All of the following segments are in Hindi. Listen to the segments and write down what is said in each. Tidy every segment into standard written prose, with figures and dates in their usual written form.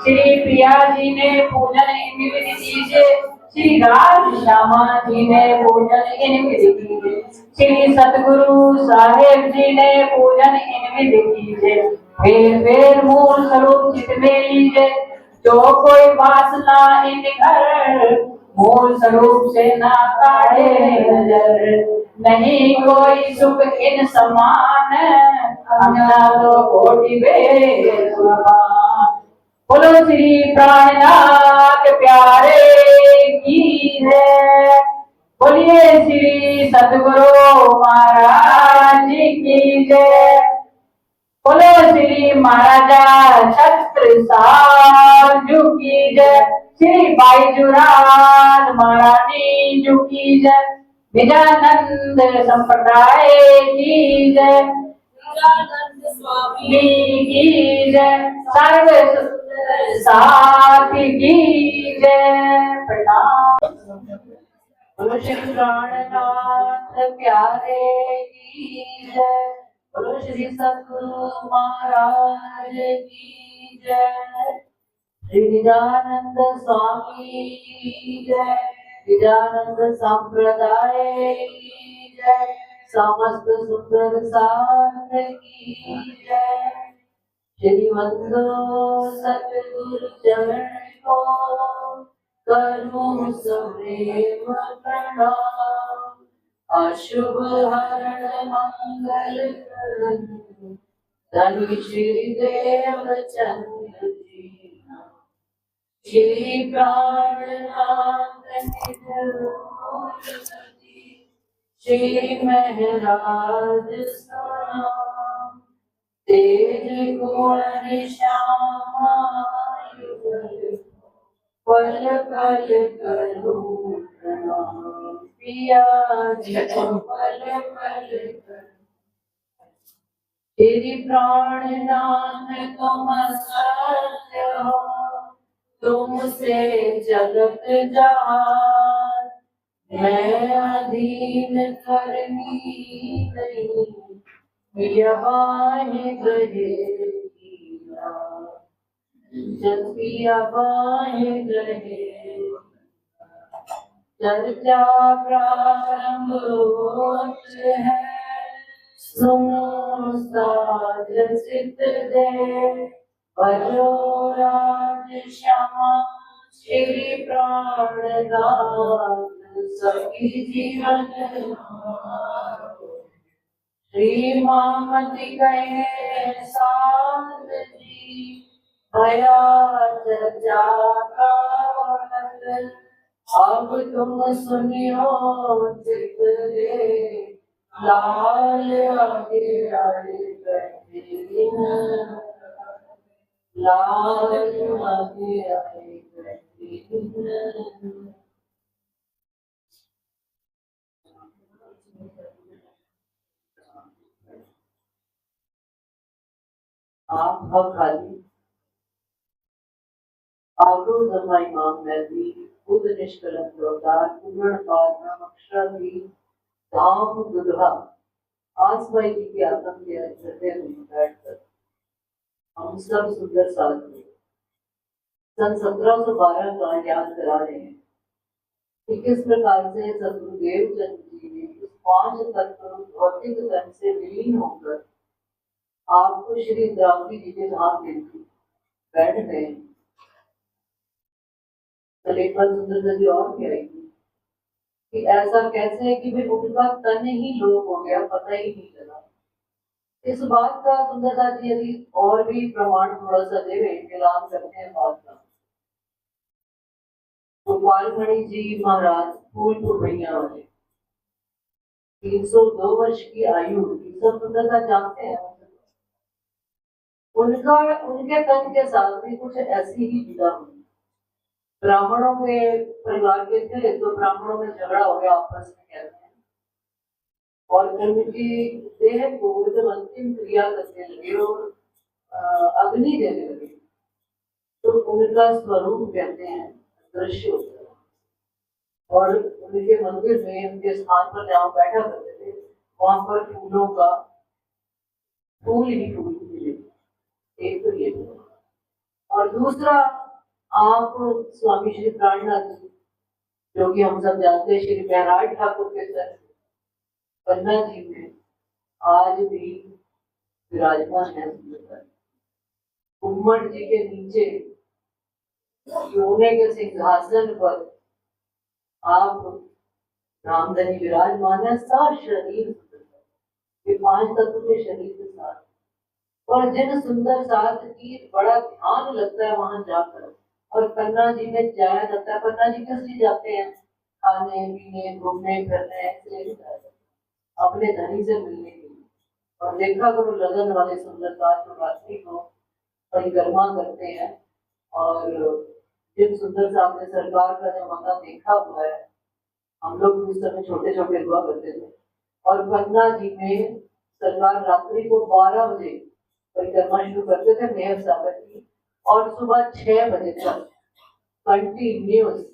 श्री प्रिया जी ने पूजन इन विधि कीजिए। श्री राज श्यामा जी ने पूजन इन विधि कीजिए। श्री सतगुरु साहेब जी ने पूजन इन विधि कीजिए। वेर वेर मूल स्वरूप चित में लीजिए। जो कोई वासना इन घर मूल स्वरूप से ना काढ़े नजर। नहीं कोई सुख इन समान अन्ना तो कोटि वेद समान। बोलो श्री प्राणनाथ प्यारे की जय। बोलिए श्री सतगुरु महाराज की जय। बोलो श्री महाराजा छत्रसाल जी की जय। श्री बाईजुरान महारानी जी की जय। विजयानंद संप्रदाय की जय। विजयानंद स्वामी की जय। सर्व साथी की जय। प्रणाम। बोलो श्री प्राणनाथ प्यारे की जय। बोलो श्री सतगुरु महाराज की जय। श्री निजानंद स्वामी की जय। निजानंद संप्रदाय की जय। समस्त सुंदर साथ की जय। श्री वंदो सतगुरु चरण को करूं सप्रेम प्रणाम। अशुभ हरण मंगल करण धन श्री देवचंद्र जी। श्री प्राणनाथ श्री महराज सनाम। तेज गुण श्यामा पल पल करूं प्रणाम। पिया जी पल पल तेरी प्राणनाथ तुम सत्य हो। तुमसे जगत जहान मैं अधीन करनी नहीं। यवाहे गहे जपिया बाहे गहे। चर्चा प्रारंभ होत है सुनो साध सिद्ध दे। भलो राज श्यामा श्री प्राणनाथ सखी जीवन श्री मामति गए साध जी। भया चर्चा का वर्णन अब तुम सुनियो चित दे। लाल आगे आगे बैठे लाल आगे आगे बैठे। आप भव खाली आगो जमाई माम मैदी खुद निष्कलंक अवतार पूर्ण पार अक्षराधि धाम दुल्हा। आसमाई जी की आत्म के हृदय में बैठकर हम सब सुंदर साथ में सन 1712 का याद करा रहे हैं कि किस प्रकार से सदगुरुदेव चंद्र जी ने इस 5 तत्व भौतिक तन से विलीन होकर आपको श्री इंद्रावती जी के धाम देती बैठ गए। लेखन सुंदर जी और क्या है कि ऐसा कैसे है कि वे उनका तन ही लोप हो गया, पता ही नहीं चला। इस बात का सुंदरता जी यदि और भी प्रमाण थोड़ा सा दे ऐलान करते हैं बात का। गोपाल मणि जी महाराज फूलपुर भैया वाले 302 वर्ष की आयु की सब सुंदरता जानते हैं। उनका उनके तन के साथ भी कुछ ऐसी ही विधा हुई। ब्राह्मणों के परिवार के थे तो ब्राह्मणों में झगड़ा हो गया आपस में कहते हैं और उनकी देह को जब अंतिम क्रिया करने लगे और अग्नि देने लगे तो उनका स्वरूप कहते हैं दृश्य होता है। और उनके मंदिर में उनके स्थान पर जहाँ बैठा करते थे वहां पर फूलों का फूल ही फूल मिले। एक तो ये और दूसरा आप स्वामी श्री प्राणनाथ जी, जो कि हम सब जानते हैं श्री महराज ठाकुर के सर पन्ना जी में आज भी विराजमान है। उम्मड़ जी के नीचे सोने के सिंहासन पर आप रामधनी विराजमान है। शरीर ये 5 तत्व के शरीर के साथ, और जिन सुंदर साथ की बड़ा ध्यान लगता है वहां जाकर। और पन्ना जी में जाया जाता है। पन्ना जी किस लिए जाते हैं? खाने पीने घूमने फिरने, अपने धनी से मिलने के लिए। और देखा करो लगन वाले सुंदर साथ जो रात्रि को परिक्रमा करते हैं, और जिन सुंदर साथ ने सरकार का जमाना देखा हुआ है, हम लोग उस समय छोटे छोटे हुआ करते थे। और पन्ना जी में सरकार रात्रि को 12 बजे परिक्रमा शुरू करते थे मेहर सागर की, और सुबह 6 बजे तक कंटिन्यूस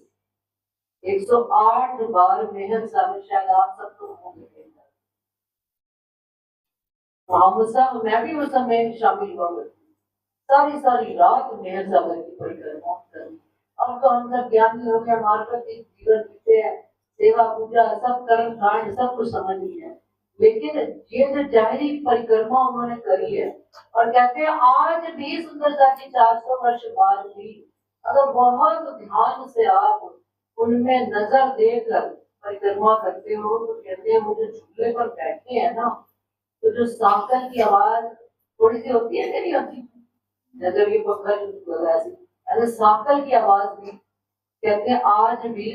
108 बार मेहर सागर, शायद आप सबको होंगे। मैं भी उस समय शामिल हुआ करती, सारी रात मेहर सागर की परिक्रमा करनी। अब तो हम सब ज्ञानी हो गए, मार्केट जीवन जीते हैं, सेवा पूजा सब कर्म कांड सब कुछ समझ लिया है। लेकिन ये जो जाहिरी परिक्रमा उन्होंने करी है, और कहते हैं आज भी सुंदरता की 400 वर्ष बाद भी अगर बहुत ध्यान से आप उनमें नजर देकर परिक्रमा करते हो, तो कहते हैं वो जो झूले पर बैठे हैं ना, तो जो सांकल की आवाज थोड़ी सी होती है, नहीं होती, जब ये पकड़ ऐसे सांकल की आवाज भी कहते हैं आज भी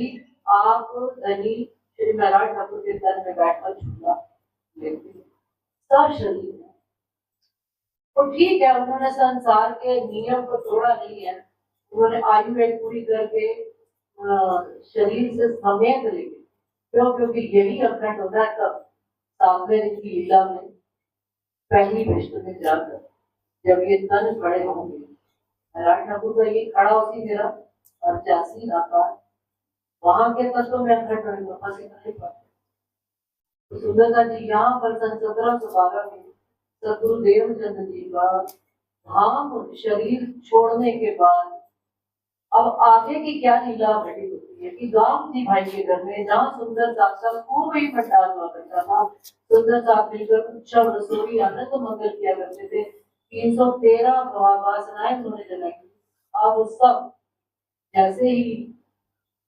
आप धनी श्री महराज ठाकुर के दर में बैठकर झूला लेते सब शरीर है। तो ठीक है, उन्होंने संसार के नियम को तोड़ा नहीं है, उन्होंने आयु एक पूरी करके शरीर से समेत लेके, क्यों? क्योंकि यही अखंड होता है। कब? 7वें दिन की लीला में पहली विष्णु में जाकर जब ये तन खड़े होंगे, महराज ठाकुर का ये खड़ा उसी मेरा 85 आकार, वहां के तत्व में अखंड नहीं पाते। तो सुंदरता जी यहाँ पर सन 1712 में सदगुरुदेव चंद्र जी का धाम शरीर छोड़ने के बाद अब आगे की क्या लीला घटित होती है कि गांव जी भाई के घर में, जहाँ सुंदर साक्षात खूब ही भंडार हुआ करता था, सुंदर साथ मिलकर उत्सव रसोई आनंद मंगल किया करते थे। 313 वासनाएं उन्होंने जलाई। अब उस सब जैसे ही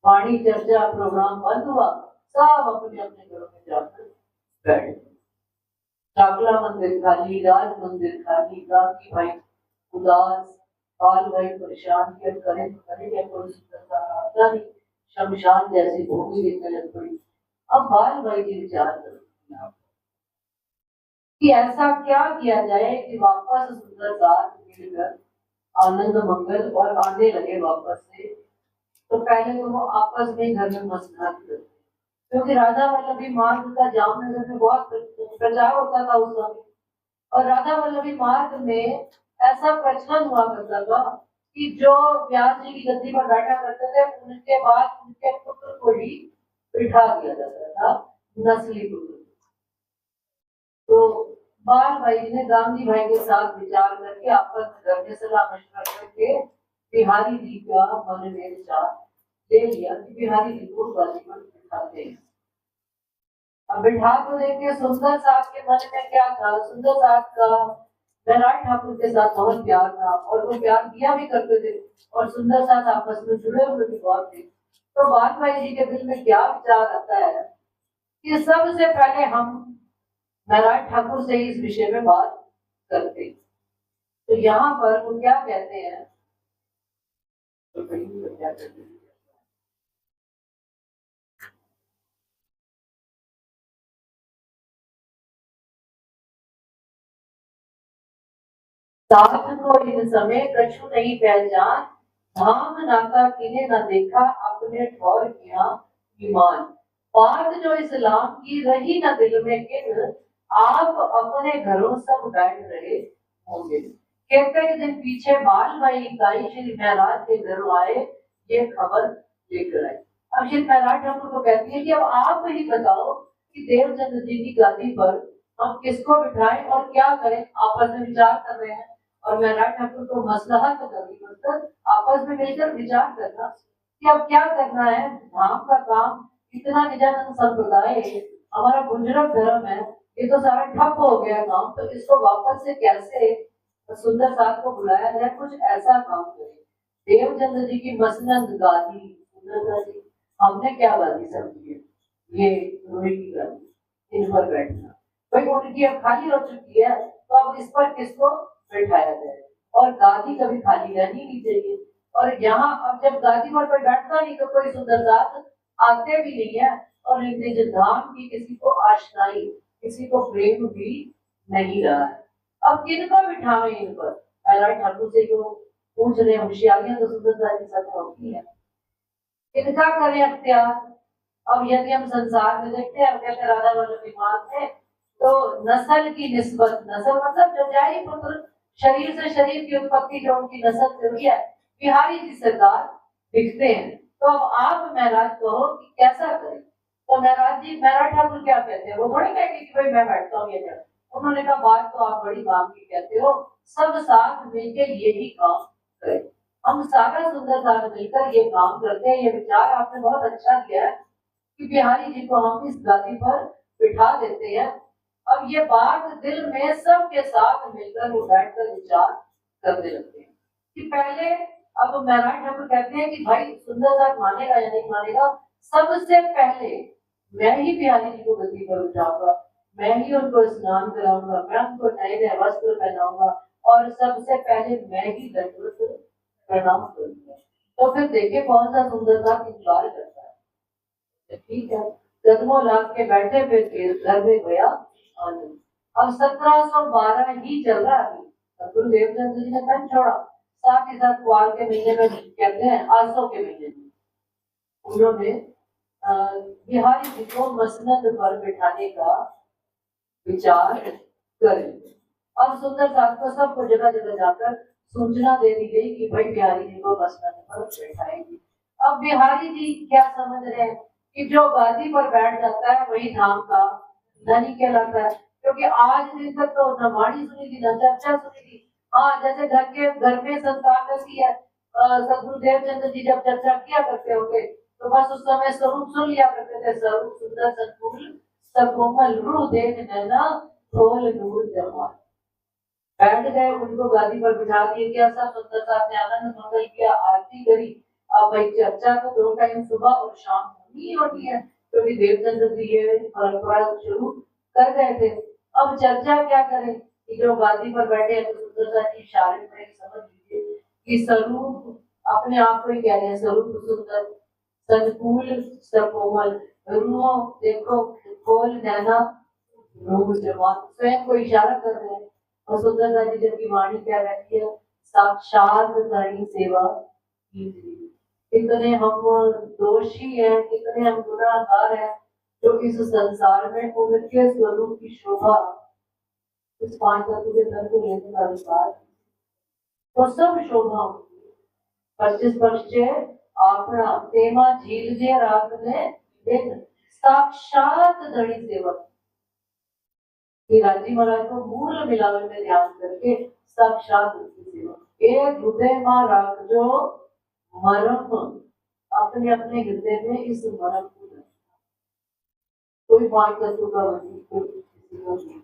वाणी चर्चा प्रोग्राम बंद हुआ, सब अपने अपने घरों में जाकर बैठ। चाकला मंदिर खाली, राज मंदिर खाली, गांधी भाई उदास, बाल भाई परेशान, किया करें क्या कोई आता नहीं, शमशान जैसी भूमि देखने लग पड़ी। अब बाल भाई जी विचार करो कि ऐसा क्या किया जाए कि वापस सुंदर साथ मिलकर आनंद मंगल और आने लगे वापस से। तो पहले तो वो आपस में घर में मसनात करते, क्योंकि राजा वल्लभी मार्ग का जामनगर में बहुत प्रचार होता था उस समय, और राजा वल्लभी मार्ग में ऐसा प्रचलन हुआ करता था कि जो व्यास जी की गद्दी पर बैठा करते थे, उनके बाद उनके पुत्र को ही बिठा दिया जाता था, नस्ली पुत्र। तो बाल भाई ने गांधी भाई के साथ विचार करके आपस में घर में सलाह मशवरा करके बिहारी जी का मन में विचार ले लिया कि बिहारी जी को गादी पर बिठाते हैं। अब बिठा को देखे सुंदर साथ के मन में क्या था, सुंदर साथ का महराज ठाकुर के साथ बहुत प्यार था, और वो प्यार किया भी करते थे, और सुंदर साथ आपस में जुड़े हुए भी बहुत थे। तो बाल भाई जी के दिल में क्या विचार आता है कि सबसे पहले हम महराज ठाकुर से इस विषय में बात करते। तो यहाँ पर वो क्या कहते हैं, तो क्या कहते हैं, साथ को इन समय कछु नहीं पहचान, धाम नाका किने न देखा, अपने ठौर किया ईमान। बात जो इस्लाम की रही न दिल में किन, आप अपने घरों सब बैठ रहे होंगे। कहते के दिन पीछे बाल भाई इकाई श्री महराज के घर आए, ये खबर लेकर आए। अब श्री महराज ठाकुर को कहती है कि अब आप ही बताओ कि देवचंद्र जी की गादी पर हम किसको बिठाएं और क्या करें। आपस में विचार कर रहे हैं, और महराज ठाकुर को मसलहत करनी, मतलब आपस में मिलकर विचार करना कि अब क्या करना है। धाम का काम इतना निजानंद संप्रदाय है, हमारा गुजरत धर्म है, ये तो सारा ठप हो गया काम, तो इसको वापस से कैसे सुंदर साथ को बुलाया जाए, कुछ ऐसा काम करे। देवचंद्र जी की मसनद गादी, सुंदर जी हमने क्या गादी समझी है, ये लोहे की गादी, इन पर बैठना भाई उनकी अब खाली हो चुकी है, तो अब इस पर किसको बैठाया जाए, और गादी कभी खाली रहनी नहीं चाहिए। और यहाँ अब जब गादी पर कोई बैठता नहीं तो कोई सुंदरदास आते भी नहीं है, और निज धाम की किसी को आशनाई, किसी को प्रेम भी नहीं रहा है। अब किनको बिठावे इन पर, महराज ठाकुर से जो पूछ रहे होशियारियां तो सुंदरदास की सब होती है, इनका करें अख्तियार। अब यदि हम संसार में देखते हैं, कहते राधा वल्लभ बीमार थे, तो नस्ल की निस्बत, नस्ल मतलब जो जारी पुत्र, शरीर से शरीर की उत्पत्ति जो उनकी नस्ल से हुई है, बिहारी जी सरदार दिखते हैं। तो अब आप महराज कहो कि कैसा करें, तो महराज जी, महराज ठाकुर क्या कहते हैं, वो थोड़ी कहेंगे कि भाई मैं बैठता हूँ ये जगह। उन्होंने कहा बात तो आप बड़ी काम की कहते हो, सब साथ मिलकर यही काम करें। हम सारा सुंदर साथ मिलकर ये काम करते हैं। ये विचार आपने बहुत अच्छा किया है कि बिहारी जी को हम इस गादी पर बिठा देते हैं। अब ये बात दिल में सबके साथ मिलकर वो बैठकर विचार करने लगते हैं कि पहले, अब महराज ठाकुर कहते हैं कि भाई सुंदर साथ मानेगा या नहीं मानेगा, सबसे पहले मैं ही बिहारी जी को गद्दी पर बिठाऊंगा, मैं ही उनको स्नान कराऊंगा, मैं उनको नए नए वस्त्र पहनाऊंगा, और सबसे पहले मैं ही दंडवत प्रणाम करूंगा। तो फिर देखिए कौन सा सुंदर साथ इंतजार करता है। ठीक है, कदमों लाग के बैठे, फिर घर में गया आनंद। अब 1712 ही चल रहा है, गुरु देवचंद्र जी ने कन छोड़ा, साथ ही साथ कुआर के महीने में, कहते हैं आसो के महीने में, उन्होंने बिहारी जी को मसनद पर बिठाने का विचार करें। अब सुंदर साथ को सबको जगह जगह जाकर सूचना दे दी गई कि भाई बिहारी जी को मसनद पर बैठाएंगे। अब बिहारी जी क्या समझ रहे हैं कि जो गादी पर बैठ जाता है वही धाम का धनी कहलाता है, क्योंकि आज दिन तक तो न वाणी सुनी थी न चर्चा सुनी थी। हाँ, जैसे घर में संतान रहती है, सदगुरु देवचंद्र जी जब चर्चा किया करते होंगे तो बस उस समय स्वरूप सुन लिया करते थे, स्वरूप सुंदर सदगुरु सकोमल रूह देख नैना खोल नूर जमाल। बैठ गए, उनको गादी पर बिठा दिए, क्या सब सुंदर साहब ने आनंद मंगल किया, आरती करी। अब भाई चर्चा तो 2 टाइम सुबह और शाम होनी होती है, क्योंकि देवचंद्र जी ये परंपरा शुरू कर गए थे। अब चर्चा क्या करें कि जो गादी पर बैठे हैं, तो सुंदर साहब की इशारे में समझ लीजिए कि स्वरूप अपने आप को ही कह रहे हैं, स्वरूप सुंदर सदकूल सकोमल रूह देखो खोल नैना नूर जमाल, स्वयं को इशारा कर रहे हैं। और सुंदरता जी जबकि वाणी क्या रहती है, साक्षात धनी सेवा कीजिए। कितने हम दोषी हैं, कितने हम गुनाहगार हैं, जो इस संसार में उनके स्वरूप की शोभा, इस 5 तत्व के धन को लेने का अधिकार, तो सब शोभा 25 पक्षे आपना तेमा झील जे रात में दिन, साक्षात धनी सेवक। राजी महाराज को मूल मिलावे में ध्यान करके साक्षात सेवा, एक हृदय मां राख जो मरम, अपने अपने हृदय में इस मरम को, कोई 5 तत्व का वजूद कोई,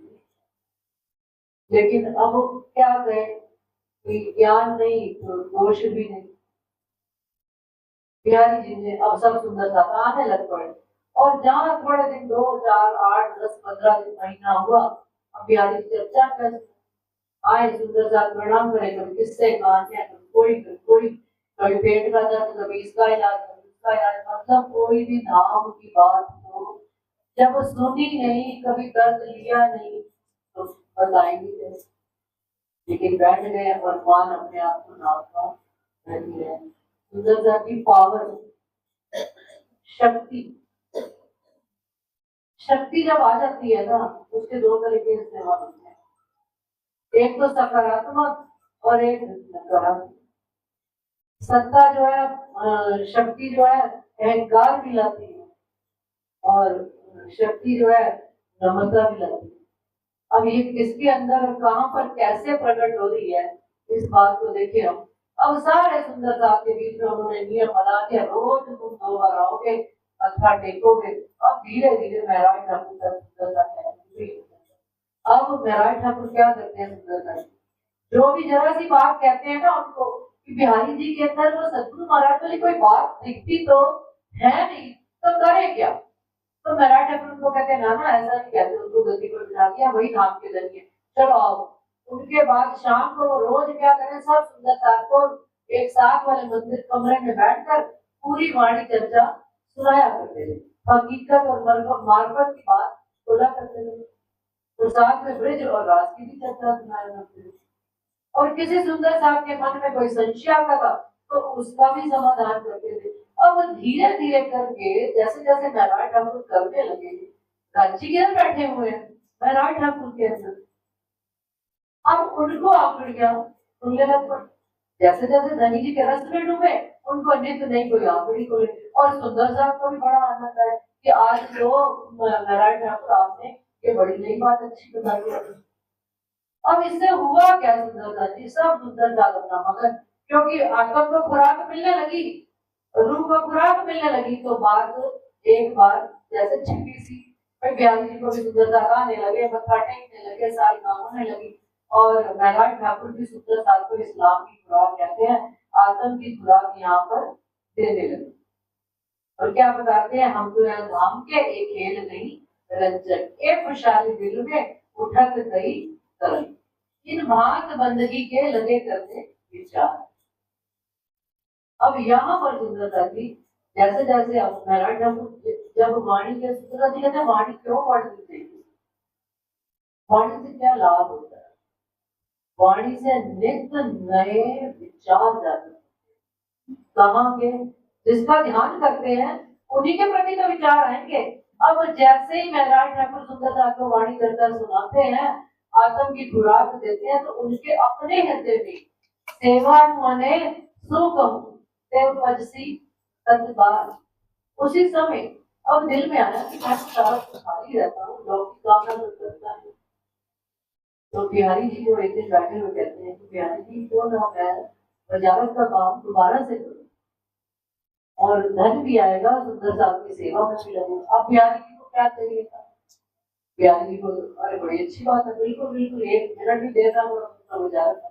लेकिन अब क्या कहे कि ज्ञान नहीं तो दोष भी नहीं। बिहारी जी ने अब सब सुंदर सा आने लग पड़े, और जहाँ थोड़े दिन 2 4 8 10 15 दिन महीना हुआ, अब बिहारी चर्चा कर आए, सुंदर सा प्रणाम करे, कभी किससे कहानियां, कोई कोई कभी पेट का दर्द, कभी इसका इलाज, कभी उसका इलाज, मतलब कोई भी धाम की बात तो जब सुनी नहीं, कभी दर्द लिया नहीं, तो बताएंगे कैसे। लेकिन बैठ गए और मान अपने आप को नापा रही है। सुंदरता की पावर, शक्ति, शक्ति जब आ जाती है ना, उसके 2 तरीके इस्तेमाल होते हैं, एक तो सकारात्मक और एक नकारात्मक। सत्ता जो है, शक्ति जो है अहंकार भी लाती है, और शक्ति जो है नम्रता भी लाती है। अब ये किसके अंदर और कहां पर कैसे प्रकट हो रही है, इस बात को देखिए हम। अब सारे सुंदर साहब के बीच में उन्होंने नियम बना दिया, रोज तुम 2 बार आओगे, मत्था टेकोगे। अब धीरे धीरे महराज ठाकुर का सुंदरता अब महराज ठाकुर क्या करते हैं सुंदरता, जो भी जरा सी बात कहते हैं ना उनको कि बिहारी जी के अंदर वो सतगुरु महाराज वाली कोई बात दिखती तो है नहीं, तो करे क्या। तो महराज ठाकुर उनको कहते हैं ना ना ऐसा नहीं कहते, उनको गद्दी पर बिठा दिया, वही नाम के जरिए चलो आओ। उनके बाद शाम को वो रोज क्या करें, सब सुंदर साथ को एक साथ वाले मंदिर कमरे में बैठकर पूरी वाणी चर्चा सुनाया करते थे, हकीकत और मार्फत की बात बोला करते थे, तो साथ में ब्रिज और रास की भी चर्चा सुनाया करते थे। और किसी सुंदर साहब के मन में कोई संशय आता था तो उसका भी समाधान करते थे। अब धीरे धीरे करके जैसे जैसे महराज ठाकुर करने लगे, राज्य के बैठे हुए हैं महराज ठाकुर के अंदर, अब उनको आकड़ गया, उनके लग पड़। जैसे जैसे धनी जी के रस में डूबे, उनको नित नहीं कोई आकड़ी को ले। और सुंदर साहब को भी बड़ा आनंद है कि आज तो महराज ठाकुर आपने ये बड़ी नई बात अच्छी बताई। अब इससे हुआ क्या सुंदरता जी, सब सुंदरता अपना मगन, क्योंकि आत्मा को खुराक मिलने लगी, रूह को खुराक मिलने लगी, तो बात एक बार जैसे छिपी सी बिहारी जी को भी सुंदरता आने लगे, मत्था टेकने लगे, सारी काम होने लगी। और महराज ठाकुर भी सुंदर साल को इस्लाम की खुराक कहते हैं, आत्म की खुराक यहाँ पर देने लगे। और क्या बताते हैं, हम तो धाम के एक खेल नहीं रंजक, एक खुशहाली दिल में उठक गई तरल, इन भांत बंदगी के लगे करने विचार। अब यहाँ पर सुंदरता जी जैसे जैसे अब महराज ठाकुर जब वाणी के सुंदरता जी कहते हैं वाणी क्यों पढ़नी चाहिए, वाणी से क्या लाभ होता है, वाणी से नित नए विचार जाते हैं, कहाँ के जिसका ध्यान करते हैं उन्हीं के प्रति तो विचार आएंगे। अब जैसे ही महराज ठाकुर सुंदरता को वाणी करता सुनाते हैं, आत्म की खुराक देते हैं, तो उनके अपने हृदय में सेवा माने सुख पजसी तत्बार, उसी समय अब दिल में आया कि मैं सारा खाली रहता हूँ, लोग की कामना करता है। तो बिहारी जी को एक दिन बैठे हुए कहते हैं कि बिहारी जी क्यों ना मैं वजारत का काम दोबारा से करूँ और धन भी आएगा, सुंदर साहब की सेवा में भी लगूंगा। अब बिहारी जी को क्या चाहिए था, बिहारी जी को अरे बड़ी अच्छी बात है, बिल्कुल बिल्कुल 1 मिनट भी देता हूँ वजारत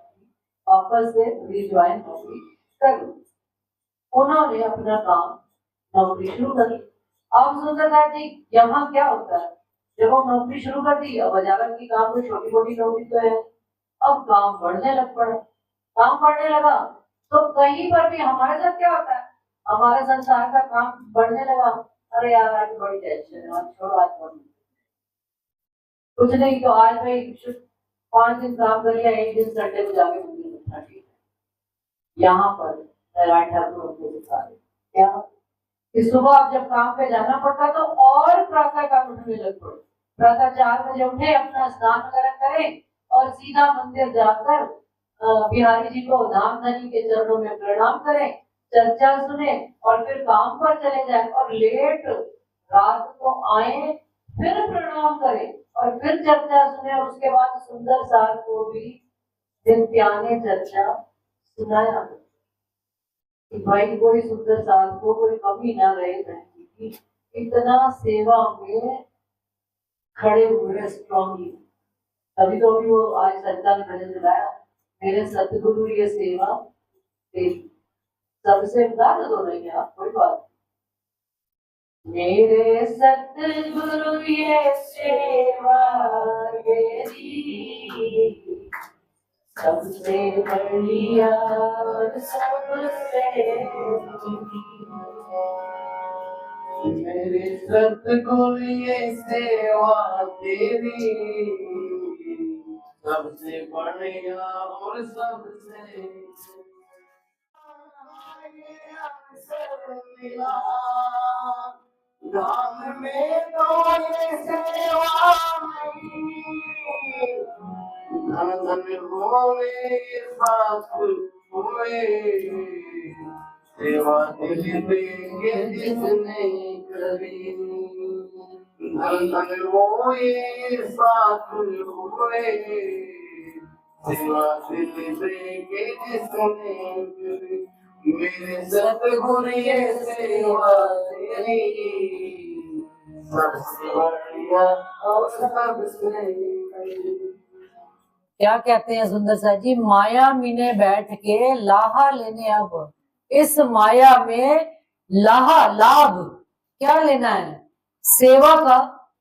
वापस से रिज्वाइन होगी कर। उन्होंने अपना काम नौकरी शुरू करी। अब सुंदरता जी यहाँ क्या होता है, जब हम नौकरी शुरू कर दी, अब वजारत की काम कोई छोटी मोटी नौकरी तो है, अब काम बढ़ने लग पड़ा, काम बढ़ने लगा तो कहीं पर भी हमारे साथ क्या होता है, हमारे संसार का काम बढ़ने लगा, अरे यार आज बड़ी टेंशन है, छोड़ो आज कुछ नहीं, तो आज भाई 5 दिन काम कर लिया, 1 दिन संडे को जाके मंदिर में बैठा। यहाँ पर महराज ठाकुर को दिखा रहे क्या कि सुबह आप जब काम पे जाना पड़ता तो और प्रातः काल उठने लग पड़े, प्रातः 4 बजे उठे, अपना स्नान वगैरह करें और सीधा मंदिर जाकर बिहारी जी को धाम धनी के चरणों में प्रणाम करें, चर्चा सुने और फिर काम पर चले जाए, और लेट रात को आए फिर प्रणाम करें और फिर चर्चा सुने, और उसके बाद सुंदर सार को भी नित्याने चर्चा सुनाया कि भाई कोई सुंदर साथ को कोई कमी ना रहे की, इतना सेवा में खड़े हुए स्ट्रॉन्गली। तभी तो अभी वो आज संता ने भजन चलाया, मेरे सतगुरु ये सेवा तेरी, सबसे बता दो नहीं आप कोई बात, मेरे सतगुरु ये सेवा तेरी, सबसे बढ़िया सबसे मेरे सतगुरु ये सेवा तेरी, सबसे बढ़िया और सबसे मिला धाम में तो ये सेवा धन धन होवे साथ हुए, सेवा दिल देंगे जिसने करी, धन धन होए साथ हुए, सेवा दिल दे के जिसने मेरे सतगुरु ये सेवा तेरी सबसे बढ़िया और सबसे। क्या कहते हैं सुंदर सा जी, माया मीने बैठ के लाहा लेने, अब इस माया में लाहा लाभ क्या लेना है, सेवा का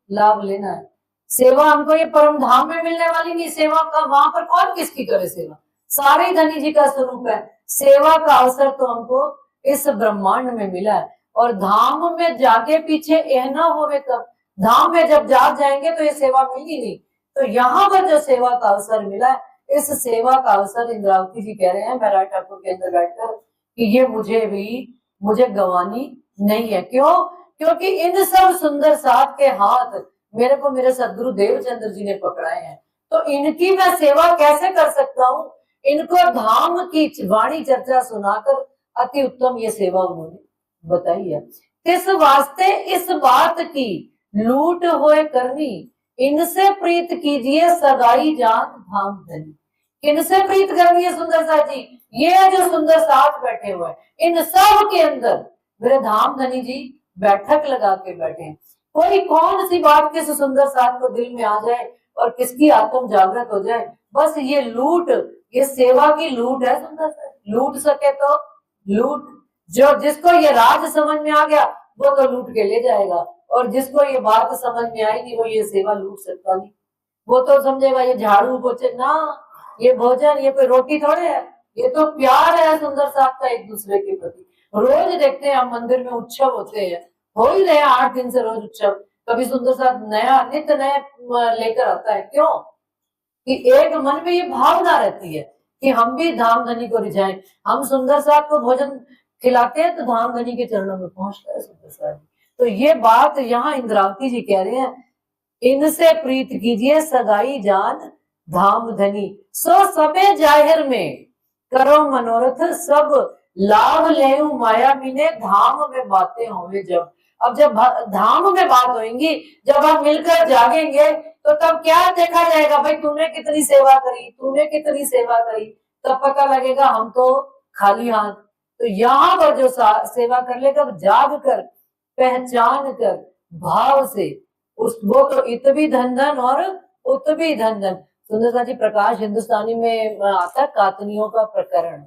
लाभ लेना है। सेवा हमको ये परम धाम में मिलने वाली नहीं, सेवा का वहां पर कौन किसकी करे सेवा, सारे धनी जी का स्वरूप है। सेवा का अवसर तो हमको इस ब्रह्मांड में मिला है, और धाम में जाके पीछे यह ना होवे तब, धाम में जब जाग जाएंगे तो ये सेवा मिली नहीं। तो यहाँ पर जो सेवा का अवसर मिला है, इस सेवा का अवसर इंद्रावती जी कह रहे हैं महराज ठाकुर के अंदर बैठकर कि ये मुझे गंवानी नहीं है। क्यों? क्योंकि इन सब सुंदर साथ के हाथ मेरे को मेरे सदगुरु देवचंद्र जी ने पकड़ाए हैं, तो इनकी मैं सेवा कैसे कर सकता हूँ। इनको धाम की वाणी चर्चा सुनाकर अति उत्तम ये सेवा उन्होंने बताई है। इस वास्ते इस बात की लूट होए करनी, इनसे प्रीत कीजिए सगाई जान धाम धनी। किनसे प्रीत करनी है सुंदर सा जी, ये जो सुंदर साथ बैठे हुए हैं, इन सब के अंदर मेरे धाम धनी जी बैठक लगा के बैठे हैं। कोई कौन सी बात किस सुंदर साथ को दिल में आ जाए और किसकी आत्म जागृत हो जाए, बस ये लूट, ये सेवा की लूट है सुंदर सा। लूट सके तो लूट, जो जिसको ये राज समझ में आ गया वो तो लूट के ले जाएगा, और जिसको ये बात समझ में आएगी वो ये सेवा लूट सकता नहीं। वो तो समझेगा ये झाड़ू पोछे ना, ये भोजन, ये कोई रोटी थोड़े है, ये तो प्यार है सुंदर साथ का एक दूसरे के प्रति। रोज देखते हैं हम मंदिर में उत्सव होते हैं, हो ही रहे 8 दिन से रोज उत्सव, कभी सुंदर साथ नया नित्य नया लेकर आता है। क्यों? कि एक मन में ये भावना रहती है कि हम भी धाम धनी को रिझाएं। हम सुंदर साथ को भोजन खिलाते हैं तो धाम धनी के चरणों में पहुंचता है सुंदर साथ। तो ये बात यहाँ इंद्रावती जी कह रहे हैं, इनसे प्रीत कीजिए सगाई जान धाम धनी, सो समय जाहिर में करो मनोरथ, सब लाभ ले माया मीने धाम में बातें होंगे जब। अब जब धाम में बात होंगी, जब हम मिलकर जागेंगे तो तब क्या देखा जाएगा, भाई तूने कितनी सेवा करी, तूने कितनी सेवा करी, तब पता लगेगा हम तो खाली हाथ। तो यहाँ पर जो सेवा कर लेगा, जाग कर पहचान कर भाव से, उस वो तो इत भी धन धन और उत भी धन धन। सुंदरता जी प्रकाश हिंदुस्तानी में आता है कातनियों का प्रकरण।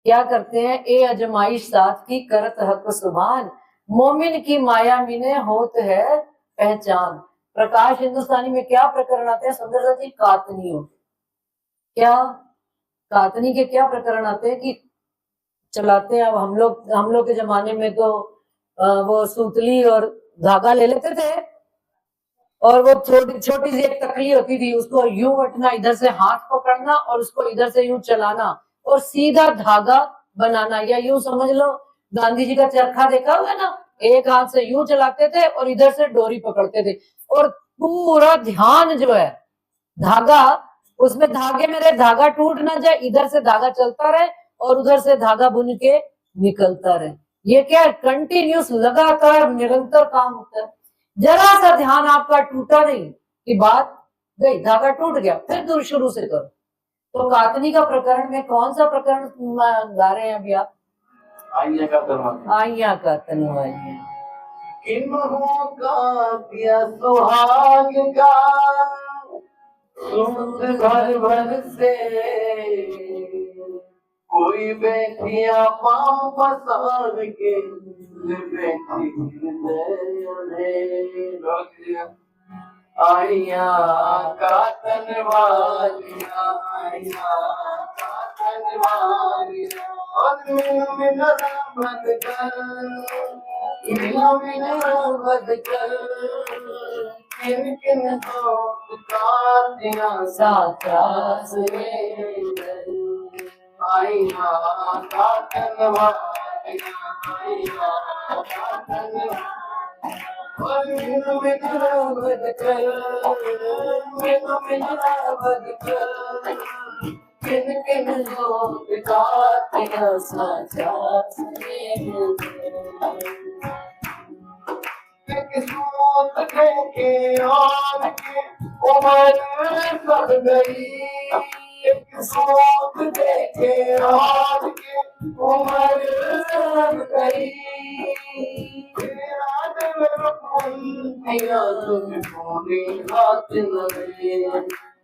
क्या करते हैं, ए अजमाइश साथ की करत हक सुभान, मोमिन की माया मीने होत है पहचान। प्रकाश हिंदुस्तानी में क्या प्रकरण आते हैं सुंदरता जी, कातनियों। क्या कातनी के क्या प्रकरण आते हैं कि चलाते हैं। अब हम लोग के जमाने में तो वो सूतली और धागा ले लेते थे, और वो छोटी छोटी सी एक तकली होती थी, उसको यूं वटना, इधर से हाथ पकड़ना और उसको इधर से यूं चलाना और सीधा धागा बनाना। या यूं समझ लो, गांधी जी का चरखा देखा हुआ ना, एक हाथ से यूं चलाते थे और इधर से डोरी पकड़ते थे, और पूरा ध्यान जो है धागा, उसमें धागे में धागा टूट ना जाए, इधर से धागा चलता रहे और उधर से धागा बुन के निकलता रहे। ये क्या है, कंटिन्यूस लगातार निरंतर काम होता है। जरा सा ध्यान आपका टूटा नहीं कि बात गई, धागा टूट गया, फिर दूर शुरू से करो। तो कातनी का प्रकरण में कौन सा प्रकरण गा रहे हैं अभी आप? आइया का तनवा, आइया का तनवा। किन्हों का दिया सुहाग का सुमंद भर भर से, कोई बैठिया पाँव पसार के बैठी आइया का तनवालिया, आइया का तनवालिया, और मिला बद कर, मिला बद कर, किन किन तो कातिया साथ आइया का तनवालिया, आइया का तनवालिया, और मिला बद कर, मिला बद कर, किन किन लोग कातिया साथ किस्मत के और के उम्र बढ़ गई एक सोच देखे आज के उम्र बढ़ गई तेरा दिल रुपया तुमने हाथ लगे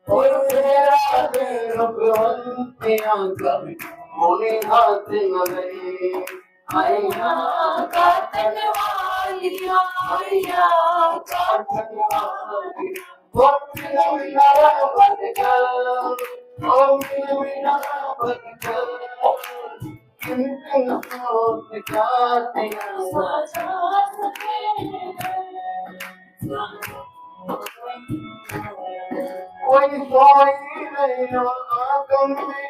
और तेरा दिल रुपया तुमने हाथ लगे आया काटन वालिया आया काटन वाली वो मेरा बदल ओ मेरा बदल किन किन सोच जाते कोई सोई नहीं आंखों में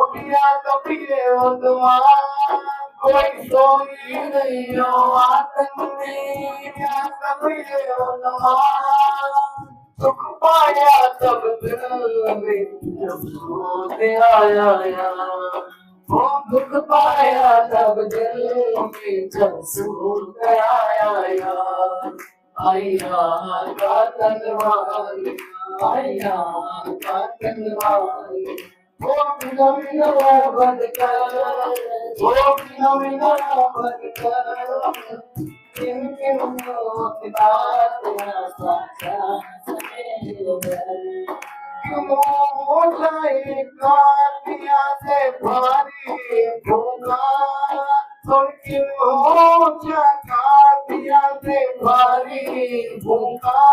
उठिया कभी तुम्हारा कोई सोई नहीं आंखों में कभी तुम्हारा सुख पाया तब दिल में जब सोते आया वो दुख पाया तब दिल में जब सोते आया काटन वाली आया काटन वाली वो बिना बिना बदकर वो बिना बिना बदकर किन किन बात मोटाई काटिया से भारी भूखा किन मोटा काटिया से भारी भूखा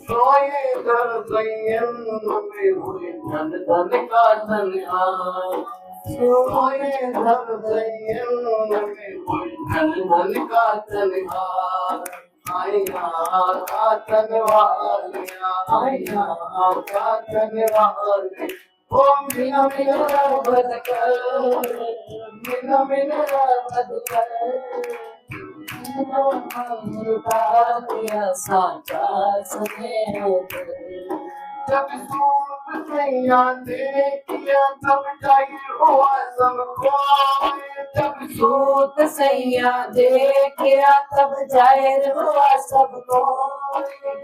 सोए दर संयम में हुए धन धन का धन सोए दर संयम में हुए धन धन का धन आया काटन वालिया आया काटन वाली ओ बिना बिना बदकर बिना बिना बदकर साचा सने जब सूरत सैया देखिया तब जाहिर हुआ सबको जब सूरत सैया देखिया तब जाहिर हुआ सबको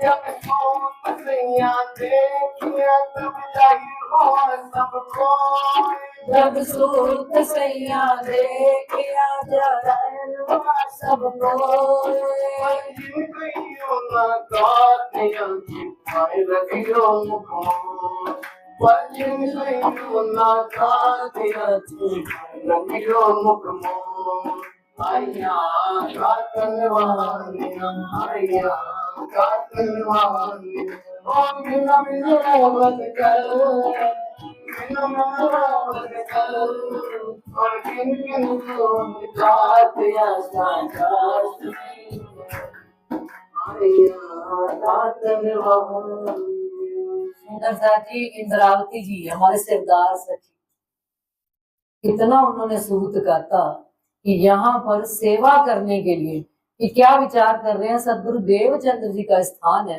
जब सूरत सैया देखिया तब जाहिर हुआ सबको जब सूरत सैया देखिया जाहिर हुआ सबको सुंदरसा जी इंद्रावती जी हमारे सरदार सखी कितना उन्होंने सूत गाता कि यहाँ पर सेवा करने के लिए कि क्या विचार कर रहे हैं। सदगुरु देवचंद्र जी का स्थान है।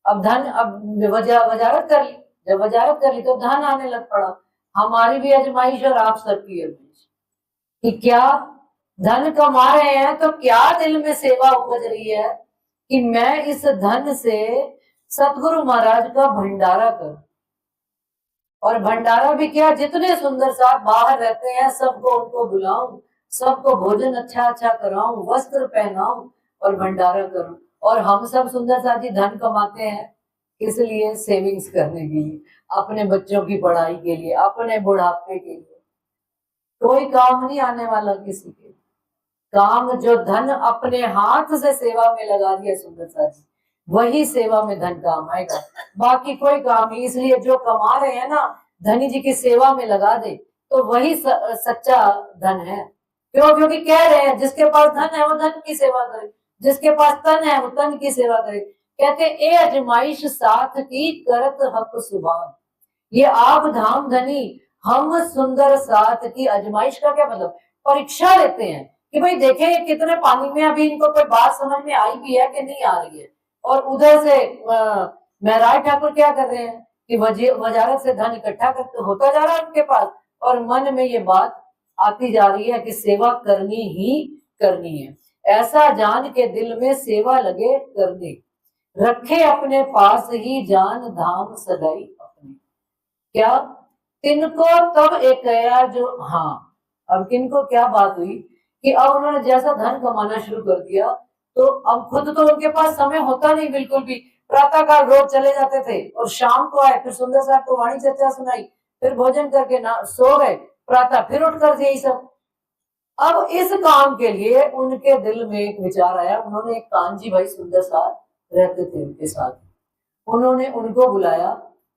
अब धन अब वजारत कर ली, जब वजारत कर ली तो धन आने लग पड़ा। हमारी भी अजमाइश और आप सबकी अजमाइश कि क्या धन कमा रहे हैं तो क्या दिल में सेवा उपज रही है कि मैं इस धन से सतगुरु महाराज का भंडारा करूं। और भंडारा भी क्या, जितने सुंदर साहब बाहर रहते हैं सबको उनको बुलाऊं, सबको भोजन अच्छा अच्छा कराऊं, वस्त्र पहनाऊं और भंडारा करूं। और हम सब सुंदर साहब जी धन कमाते हैं इसलिए सेविंग्स करने के लिए, अपने बच्चों की पढ़ाई के लिए, अपने बुढ़ापे के लिए। कोई काम नहीं आने वाला किसी के काम। जो धन अपने हाथ से सेवा में लगा दिया सुंदर साहब जी, वही सेवा में धन काम आएगा, बाकी कोई काम नहीं। इसलिए जो कमा रहे हैं ना धनी जी की सेवा में लगा दे तो वही सच्चा धन है। क्यों? क्योंकि कह रहे हैं जिसके पास धन है वो धन की सेवा करे, जिसके पास तन है वो तन की सेवा करे। कहते ए अजमाइश साथ की करत हक सुभान। ये आप धाम धनी हम सुंदर साथ की अजमाइश का क्या मतलब, परीक्षा लेते हैं कि भाई देखें कितने पानी में, अभी इनको कोई बात समझ में आई भी है कि नहीं आ रही है। और उधर से महराज ठाकुर क्या कर रहे हैं कि वजारत से धन इकट्ठा करते होता जा रहा है उनके पास, और मन में ये बात आती जा रही है कि सेवा करनी ही करनी है। ऐसा जान के दिल में सेवा लगे करने। रखे अपने पास ही जान धाम सदाई अपनी। क्या तिनको तब एक आया जो, हाँ अब किनको क्या बात हुई कि अब उन्होंने जैसा धन कमाना शुरू कर दिया तो अब खुद तो उनके पास समय होता नहीं बिल्कुल भी। प्रातःकाल रोज चले जाते थे और शाम को आए, फिर सुंदर साहब को वाणी चर्चा सुनाई, फिर भोजन करके ना सो गए, प्रातः फिर उठकर यही सब। अब इस काम के लिए उनके दिल में एक विचार आया। उन्होंने एक कांजी भाई सुंदर साहब रहते थे उनके साथ, उन्होंने उनको बुलाया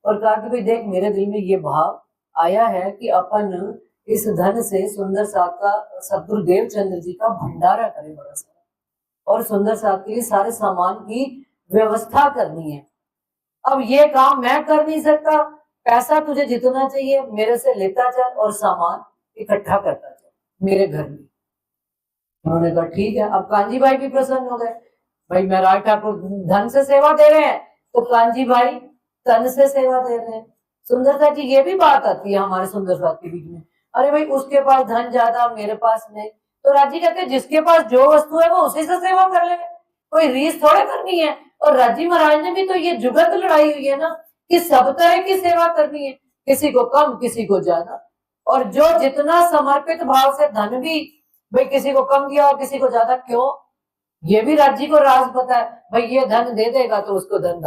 और कहा कि भाई देख, मेरे दिल में ये भाव आया है कि अपन इस धन से सुंदर साहब का, सदगुरु देवचंद्र जी का भंडारा करें बड़ा सारा, और सुंदर साहब के लिए सारे सामान की व्यवस्था करनी है। अब ये काम मैं कर नहीं सकता, पैसा तुझे जितना चाहिए मेरे से लेता चल और सामान इकट्ठा करता चल मेरे घर में। उन्होंने कहा ठीक है। अब कांजी भाई भी प्रसन्न हो गए, भाई महाराज ठाकुर धन से सेवा दे रहे हैं तो कांजी भाई तन से सेवा दे रहे हैं। सुंदर साहब जी ये भी बात आती है हमारे सुंदर साहब के बीच में, अरे भाई उसके पास धन ज्यादा मेरे पास नहीं, तो राजी कहते हैं जिसके पास जो वस्तु है वो उसी से सेवा कर ले, कोई रीस थोड़े करनी है। और राजी महाराज ने भी तो ये जुगत लड़ाई हुई है ना कि सब तरह की सेवा करनी है, किसी को कम किसी को ज्यादा, और जो जितना समर्पित भाव से धन भी भाई किसी को कम दिया और किसी को ज्यादा, क्यों, ये भी राज्य को राज पता है, भाई ये धन दे देगा तो उसको धन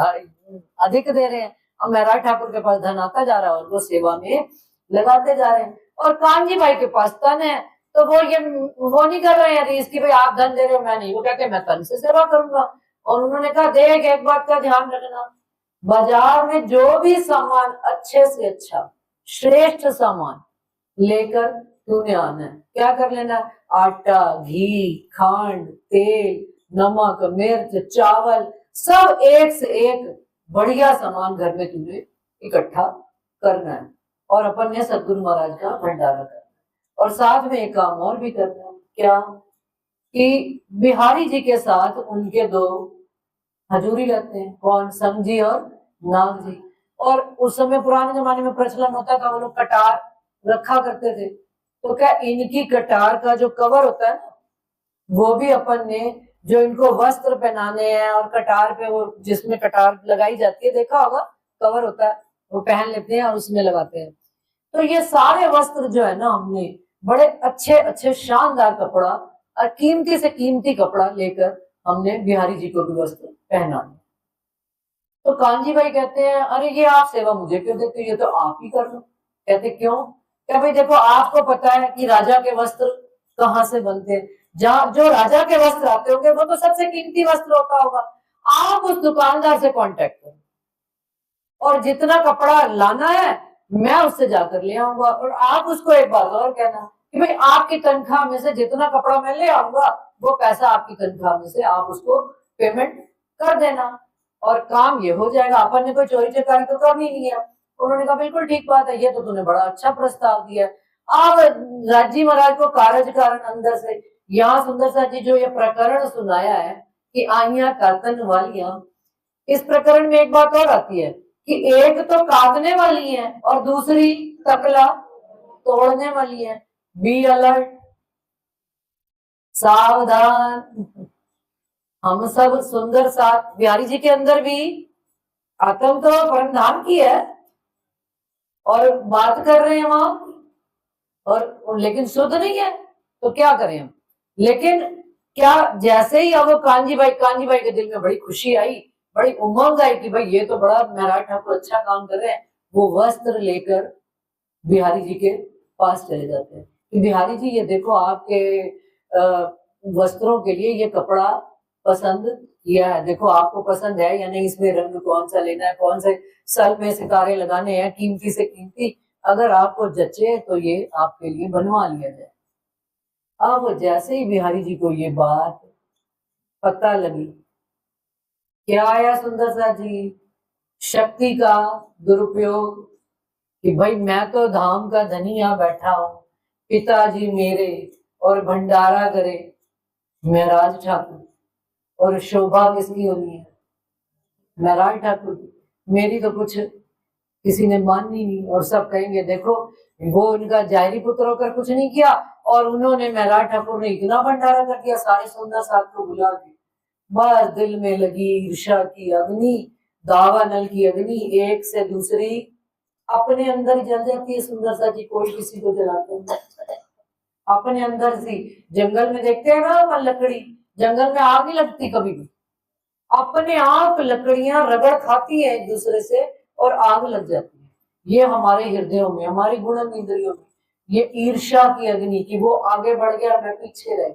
अधिक दे रहे हैं। अब महाराज ठाकुर के पास धन आता जा रहा है और वो सेवा में लगाते जा रहे हैं, और कांजी भाई के पास तन है तो वो नहीं कर रहे हैं इसकी भाई आप धन दे रहे हो मैं नहीं, वो कहते हैं मैं तन से सेवा करूंगा। और उन्होंने कहा देख एक बात का ध्यान रखना, बाजार में जो भी सामान अच्छे से अच्छा श्रेष्ठ सामान लेकर तूने आना है, क्या कर लेना, आटा घी खांड तेल नमक मिर्च चावल सब एक से एक बढ़िया सामान घर में तूने इकट्ठा करना है, और अपन ने सदगुरु महाराज का भंडारा करना है। और साथ में एक काम और भी करना है, क्या कि बिहारी जी के साथ उनके दो हजूरी रहते हैं, कौन, समझी और नाग जी। और उस समय पुराने जमाने में प्रचलन होता था, वो लोग कटार रखा करते थे, तो क्या इनकी कटार का जो कवर होता है ना, वो भी अपन ने जो इनको वस्त्र पहनाने हैं और कटार पे वो जिसमें कटार लगाई जाती है देखा होगा, कवर होता है वो पहन लेते हैं और उसमें लगाते हैं। तो ये सारे वस्त्र जो है ना हमने बड़े अच्छे अच्छे शानदार कपड़ा और कीमती से कीमती कपड़ा लेकर हमने बिहारी जी को भी वस्त्र पहना। तो कांजी भाई कहते हैं अरे ये आप सेवा मुझे क्यों देते, ये तो आप ही कर लो। कहते क्यों, क्या भाई देखो आपको पता है कि राजा के वस्त्र कहाँ से बनते हैं, जहाँ जो राजा के वस्त्र आते होंगे वो तो सबसे कीमती वस्त्र होता होगा, आप उस दुकानदार से कांटेक्ट करो और जितना कपड़ा लाना है मैं उससे जाकर ले आऊंगा, और आप उसको एक बात और कहना कि भाई आपकी तनख्वाह में से जितना कपड़ा मैं ले आऊंगा वो पैसा आपकी तनख्वाह में से आप उसको पेमेंट कर देना और काम ये हो जाएगा, अपन ने कोई चोरी चकारी तो करनी नहीं है। उन्होंने कहा बिल्कुल ठीक बात है, ये तो तूने बड़ा अच्छा प्रस्ताव दिया। आप राजी महाराज को कारज कारण अंदर से यहाँ सुंदर सा जी जो ये प्रकरण सुनाया है कि आइया कातन वालियां, इस प्रकरण में एक बात और आती है कि एक तो काटने वाली है और दूसरी तकला तोड़ने वाली है। बी अलर्ट, सावधान। हम सब सुंदर साथ बिहारी जी के अंदर भी आतंक तो परमधाम की है और बात कर रहे हैं वहां, और लेकिन शुद्ध नहीं है तो क्या करें हम। लेकिन क्या जैसे ही अब वो कांजी भाई के दिल में बड़ी खुशी आई, बड़ी उमंग आई कि भाई ये तो बड़ा महाराज ठाकुर अच्छा काम कर रहे हैं, वो वस्त्र लेकर बिहारी जी के पास चले जाते हैं कि बिहारी जी ये देखो आपके वस्त्रों के लिए ये कपड़ा पसंद किया है, देखो आपको पसंद है या नहीं, इसमें रंग कौन सा लेना है, कौन से सल में सितारे लगाने हैं, कीमती से कीमती, अगर आपको जचे तो ये आपके लिए बनवा लिया जाए। अब जैसे ही बिहारी जी को ये बात पता लगी, क्या आया सुंदर सा जी, शक्ति का दुरुपयोग कि भाई मैं तो धाम का धनी यहाँ बैठा हूं, पिताजी मेरे और भंडारा करे महाराज ठाकुर, और शोभा किसकी होनी है, महाराज ठाकुर की, मेरी तो कुछ किसी ने माननी नहीं, और सब कहेंगे देखो वो उनका जायरी पुत्र होकर कुछ नहीं किया और उन्होंने महाराज ठाकुर ने इतना भंडारा कर दिया सारे सुंदर साथ को बुला के। बस दिल में लगी ईर्ष्या की अग्नि, दावानल की अग्नि एक से दूसरी अपने अंदर ही जल जाती है। सुंदर सा जी, कोई किसी को जलाता नहीं, अपने अंदर से। जंगल में देखते हैं ना अपन लकड़ी, जंगल में आग नहीं लगती कभी भी, अपने आप लकड़ियां रगड़ खाती है एक दूसरे से और आग लग जाती है। ये हमारे हृदयों में, हमारी गुणन इंद्रियों में ये ईर्ष्या की अग्नि की, वो आगे बढ़ गया मैं पीछे रह गया।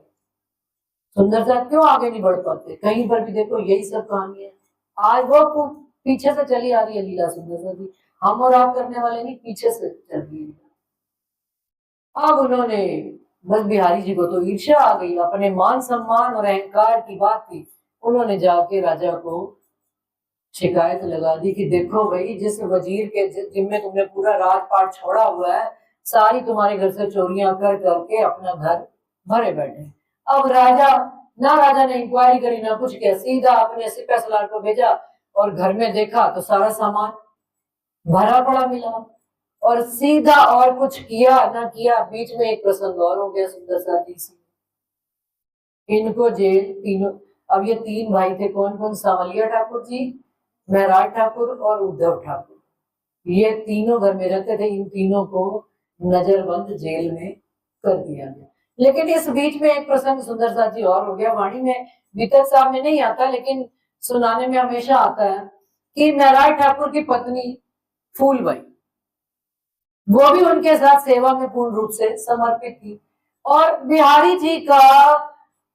सुंदर सा क्यों आगे नहीं बढ़ पाते? कहीं पर भी देखो यही सब कहानी है। आज वो पीछे से चली आ रही है लीला सुंदर सा जी, हम और आप करने वाले नहीं, पीछे से चल रही है। अब उन्होंने बस बिहारी जी को तो ईर्ष्या आ गई, अपने मान सम्मान और अहंकार की बात थी। उन्होंने जाके राजा को शिकायत लगा दी कि देखो भाई, जिस वजीर के जिम्मे तुमने पूरा राजपाट छोड़ा हुआ है, सारी तुम्हारे घर से चोरियां कर करके अपना घर भरे बैठे। अब राजा ने इंक्वायरी करी ना कुछ किया, सीधा अपने सिपह सलार को भेजा और घर में देखा तो सारा सामान भरा पड़ा मिला और सीधा, और कुछ किया ना किया। बीच में एक प्रसंग और हो गया सुंदर सा जी से, इनको जेल तीनों, अब ये तीन भाई थे, कौन कौन? सांवलिया ठाकुर जी, महराज ठाकुर और उद्धव ठाकुर, ये तीनों घर में रहते थे। इन तीनों को नजरबंद जेल में कर दिया गया। लेकिन इस बीच में एक प्रसंग सुंदर सा जी और हो गया, वाणी में बीतक साहब में नहीं आता लेकिन सुनाने में हमेशा आता है कि महराज ठाकुर की पत्नी फूलबाई, वो भी उनके साथ सेवा में पूर्ण रूप से समर्पित थी। और बिहारी जी का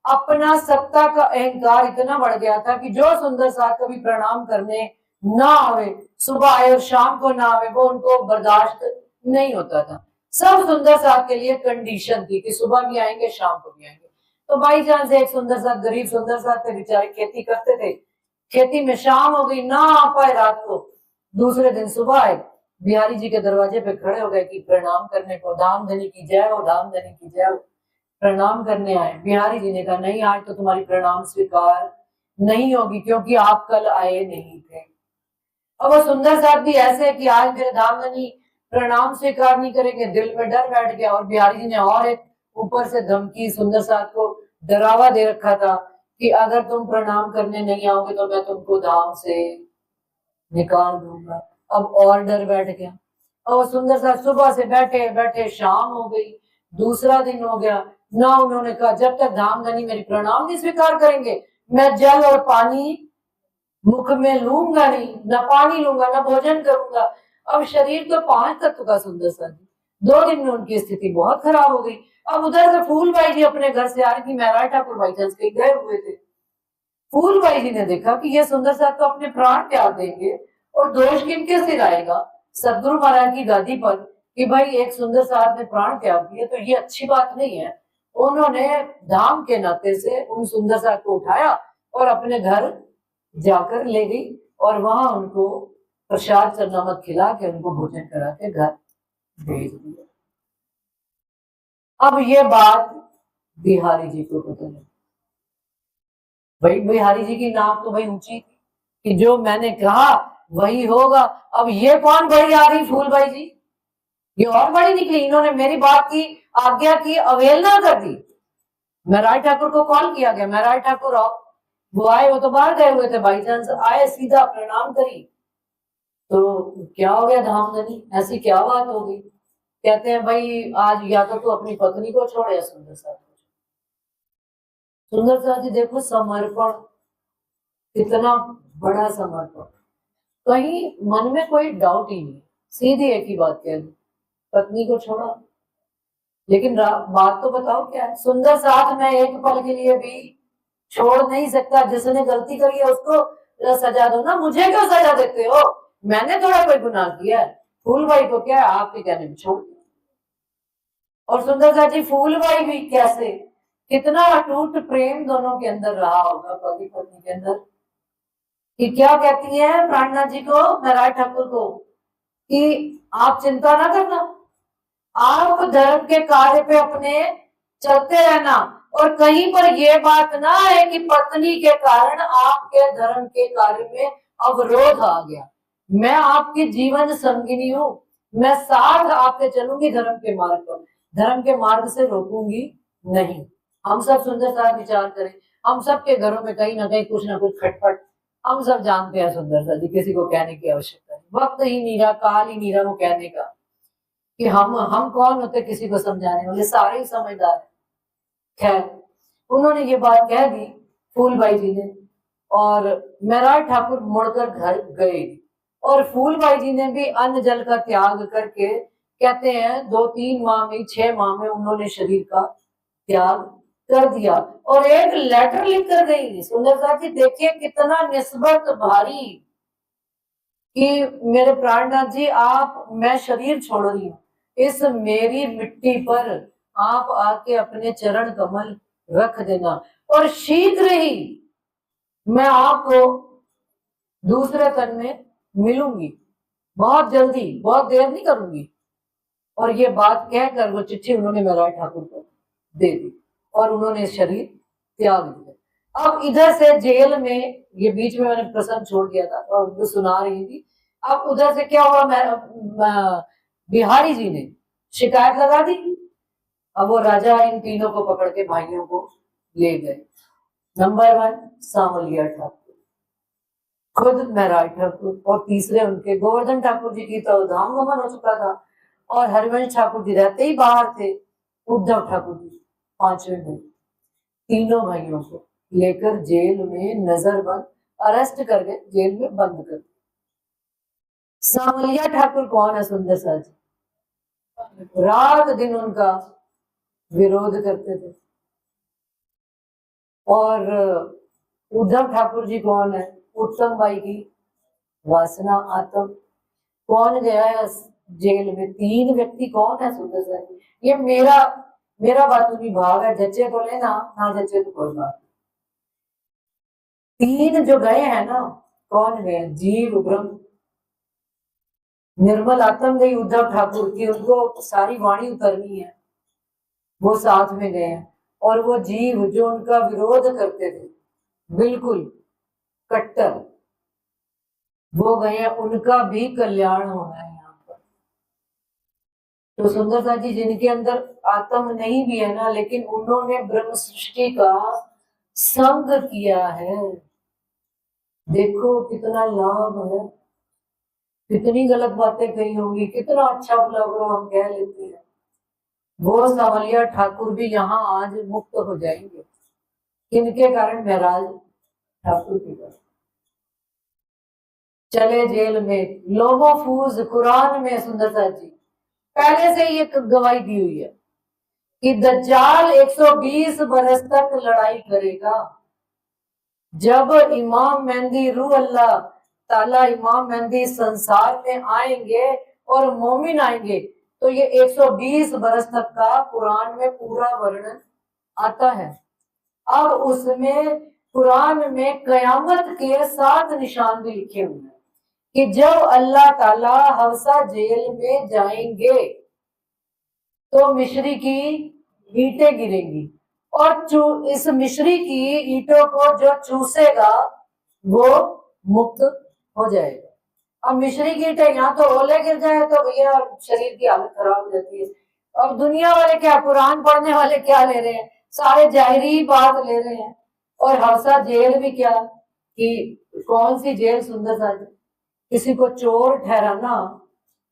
अपना सत्ता का अहंकार इतना बढ़ गया था कि जो सुंदर साथ कभी प्रणाम करने ना आवे, सुबह आए और शाम को ना आवे, वो उनको बर्दाश्त नहीं होता था। सब सुंदर साथ के लिए कंडीशन थी कि सुबह भी आएंगे शाम को भी आएंगे। तो बाई चांस एक सुंदर साथ, गरीब सुंदर साथ थे बेचारे, खेती करते थे, खेती में शाम हो गई, ना आ पाए रात को, दूसरे दिन सुबह आए, बिहारी जी के दरवाजे पे खड़े हो गए कि प्रणाम करने को, धाम धनी की जय हो, धाम धनी की जय हो, प्रणाम करने आए। बिहारी जी ने कहा नहीं, आज तो तुम्हारी प्रणाम स्वीकार नहीं होगी क्योंकि आप कल आए नहीं थे। अब वो सुंदर साहब भी ऐसे कि आज मेरे धाम धनी प्रणाम स्वीकार नहीं करेंगे, दिल में डर बैठ गया। और बिहारी जी ने और एक ऊपर से धमकी, सुंदर साहब को डरावा दे रखा था कि अगर तुम प्रणाम करने नहीं आओगे तो मैं तुमको धाम से निकाल दूंगा। अब और डर बैठ गया। और सुंदर साहब सुबह से बैठे बैठे शाम हो गई, दूसरा दिन हो गया ना। उन्होंने कहा जब तक धाम धनी मेरी प्रणाम नहीं स्वीकार करेंगे, मैं जल और पानी मुख में लूंगा नहीं, ना पानी लूंगा ना भोजन करूंगा। अब शरीर तो 5 तत्व का सुंदर सा जी, 2 दिन में उनकी स्थिति बहुत खराब हो गई। अब उधर से फूलबाई जी अपने घर से आ रही थी, महराज ठाकुर बाई चांस कहीं गए हुए थे। फूलबाई जी ने देखा कि ये सुंदर साहब तो अपने प्राण त्याग देंगे और दोष किनके सिर आएगा? सदगुरु महाराज की गादी पर, कि भाई एक सुंदर साहब ने प्राण त्याग दिए तो ये अच्छी बात नहीं है। उन्होंने धाम के नाते से उन सुंदर साहब को उठाया और अपने घर जाकर ले गई और वहां उनको प्रसाद चरनामत खिला के उनको भोजन करा के घर भेज दिया। अब ये बात बिहारी जी को पता लगी। भाई बिहारी जी की नाक तो भाई ऊंची थी कि जो मैंने कहा वही होगा। अब ये कौन बड़ी आ रही? फूलबाई जी, ये और बड़ी निकली। इन्होंने मेरी बात की, आज्ञा की अवहेलना कर दी। महराज ठाकुर को कॉल किया गया, महराज ठाकुर आओ। वो आए, वो तो बाहर गए हुए थे, बाई चांस आए, सीधा प्रणाम करी तो क्या हो गया धाम धनी, ऐसी क्या बात हो गई? कहते हैं भाई आज या तो तू अपनी पत्नी को छोड़ या सुंदर साथ को। सुंदर साथ जी देखो समर्पण, कितना बड़ा समर्पण, कहीं मन में कोई डाउट ही नहीं, सीधी एक ही बात कह दी, पत्नी को छोड़ा। लेकिन बात तो बताओ क्या है? सुंदर साथ में एक पल के लिए भी छोड़ नहीं सकता। जिसने गलती करी है उसको सजा दो ना, मुझे क्यों सजा देते हो? मैंने थोड़ा कोई गुनाह किया है। फूलबाई को क्या है, आपके कहने में छोड़ दिया। और सुंदर सा जी फूलबाई भी कैसे, कितना अटूट प्रेम दोनों के अंदर रहा होगा, पति पत्नी के अंदर, कि क्या कहती है प्राणनाथ जी को, महराज ठाकुर को, कि आप चिंता ना करना, आप धर्म के कार्य पे अपने चलते रहना और कहीं पर यह बात ना है कि पत्नी के कारण आपके धर्म के कार्य में अवरोध आ गया। मैं आपकी जीवन संगिनी हूँ, मैं साथ आपके चलूंगी धर्म के मार्ग पर, धर्म के मार्ग से रोकूंगी नहीं। हम सब सुंदर साथ विचार करें, हम सब के घरों में कहीं ना कहीं कुछ ना कुछ खटपट हम सब जानते हैं सुंदरता जी, किसी को कहने की आवश्यकता नहीं, वक्त ही नहीं रहा, काल ही नहीं रहा वो कहने का कि हम कौन होते किसी को समझाने वाले, सारे ही समझदार हैं। खैर उन्होंने ये बात कह दी फूलबाई जी ने, और महराज ठाकुर मुड़कर घर गए, और फूलबाई जी ने भी अन्न जल का त्याग करके, कहते हैं 2-3 माह में 6 माह में उन्होंने शरीर का त्याग कर दिया, और एक लेटर लिख कर गई। सुंदरता जी देखिए कितना निस्बत भारी कि मेरे प्राणनाथ जी आप, मैं शरीर छोड़ रही हूँ, इस मेरी मिट्टी पर आप आके अपने चरण कमल रख देना, और शीघ्र ही मैं आपको दूसरे तन में मिलूंगी, बहुत जल्दी, बहुत देर नहीं करूंगी। और ये बात कहकर वो चिट्ठी उन्होंने महराज ठाकुर को दे दी और उन्होंने शरीर त्याग दिया। अब इधर से जेल में, ये बीच में मैंने प्रसंग छोड़ दिया था और वो सुना रही थी, अब उधर से क्या हुआ, मैं बिहारी जी ने शिकायत लगा दी। अब वो राजा इन तीनों को पकड़ के भाइयों को ले गए। नंबर 1 सांवलिया ठाकुर, खुद महराज ठाकुर, और तीसरे उनके गोवर्धन ठाकुर जी की तो धाम गमन हो चुका था, और हरिवंश ठाकुर जी रहते ही बाहर थे, उद्धव ठाकुर जी 5वें दिन, तीनों भाइयों को लेकर जेल में नजरबंद, अरेस्ट करके जेल में बंद कर दिया। सांवलिया ठाकुर कौन है सुंदर सा जी, रात दिन उनका विरोध करते थे। और उद्धव ठाकुर जी कौन है, उत्तम बाई की वासना आत्म। कौन गया है जेल में, 3 व्यक्ति कौन है सुंदर सा जी, ये मेरा बातूनी भाव है, जच्चे तो लेना, ना जच्चे तो कोई बात। 3 जो गए हैं ना, कौन गए, जीव ब्रह्म निर्मल आत्म गई उद्धव ठाकुर की, उनको सारी वाणी उतरनी है, वो साथ में गए हैं। और वो जीव जो उनका विरोध करते थे बिल्कुल कट्टर, वो गए हैं, उनका भी कल्याण होना है यहाँ पर। तो सुंदरता जी जिनके अंदर आत्म नहीं भी है ना, लेकिन उन्होंने ब्रह्म सृष्टि का संग किया है, देखो कितना लाभ है। कितनी गलत बातें कही होंगी, कितना अच्छा भला हम कह लेते हैं, वो सांवलिया ठाकुर भी यहाँ आज मुक्त हो जाएंगे। किनके कारण, महराज ठाकुर के कारण। चले जेल में, लोगो फूज कुरान में सुंदरता जी पहले से ये गवाही दी हुई है कि दज्जाल 120 बरस तक लड़ाई करेगा। जब इमाम मेहंदी रूह अल्लाह ताला, इमाम मेहंदी संसार में आएंगे और मोमिन आएंगे, तो ये 120 बरस तक का कुरान में पूरा वर्णन आता है। अब उसमें कुरान में कयामत के 7 निशान भी लिखे हुए हैं कि जब अल्लाह ताला हफ्सा जेल में जाएंगे तो मिश्री की ईंटें गिरेंगी, और इस मिश्री की ईंटों को जो चूसेगा वो मुक्त हो जाएगा। अब मिश्री की ईंटें, यहाँ तो ओले गिर जाए तो भैया शरीर की हालत खराब हो जाती है। अब दुनिया वाले क्या, कुरान पढ़ने वाले क्या ले रहे हैं, सारे जाहिरी बात ले रहे हैं। और हफ्सा जेल भी क्या, कि कौन सी जेल सुंदर सा, किसी को चोर ठहराना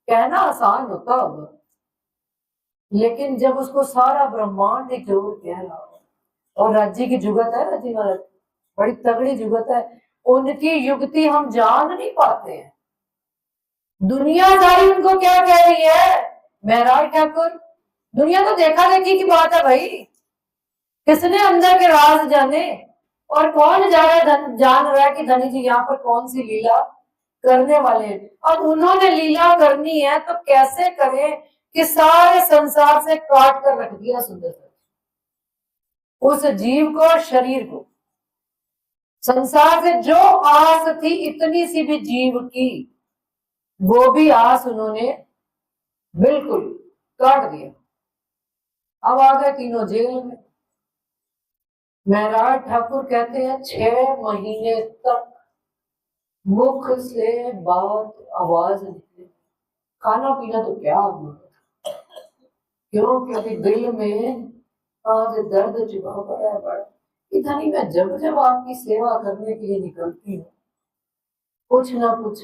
कहना आसान होता होगा, लेकिन जब उसको सारा ब्रह्मांड एक चोर कह रहा हो, और राज्य की जुगत है, राज्य महाराज बड़ी तगड़ी जुगत है, उनकी युक्ति हम जान नहीं पाते हैं। दुनिया सारी उनको क्या कह रही है, महराज ठाकुर, दुनिया तो देखा देखी की बात है भाई, किसने अंदर के राज जाने, और कौन जान रहा है कि धनी जी यहाँ पर कौन सी लीला करने वाले हैं। अब उन्होंने लीला करनी है तो कैसे करें कि सारे संसार से काट कर रख दिया सुंदर उस जीव को, शरीर को। संसार से जो आस थी इतनी सी भी जीव की, वो भी आस उन्होंने बिल्कुल काट दिया। अब आ गए तीनों जेल में। महराज ठाकुर कहते हैं 6 महीने तक मुख से बात आवाज निकले, खाना पीना तो क्या क्यों, क्योंकि दिल में आज दर्द चुका पड़ा है बड़ा, कि धनी मैं जब जब आपकी सेवा करने के लिए निकलती हूँ कुछ ना कुछ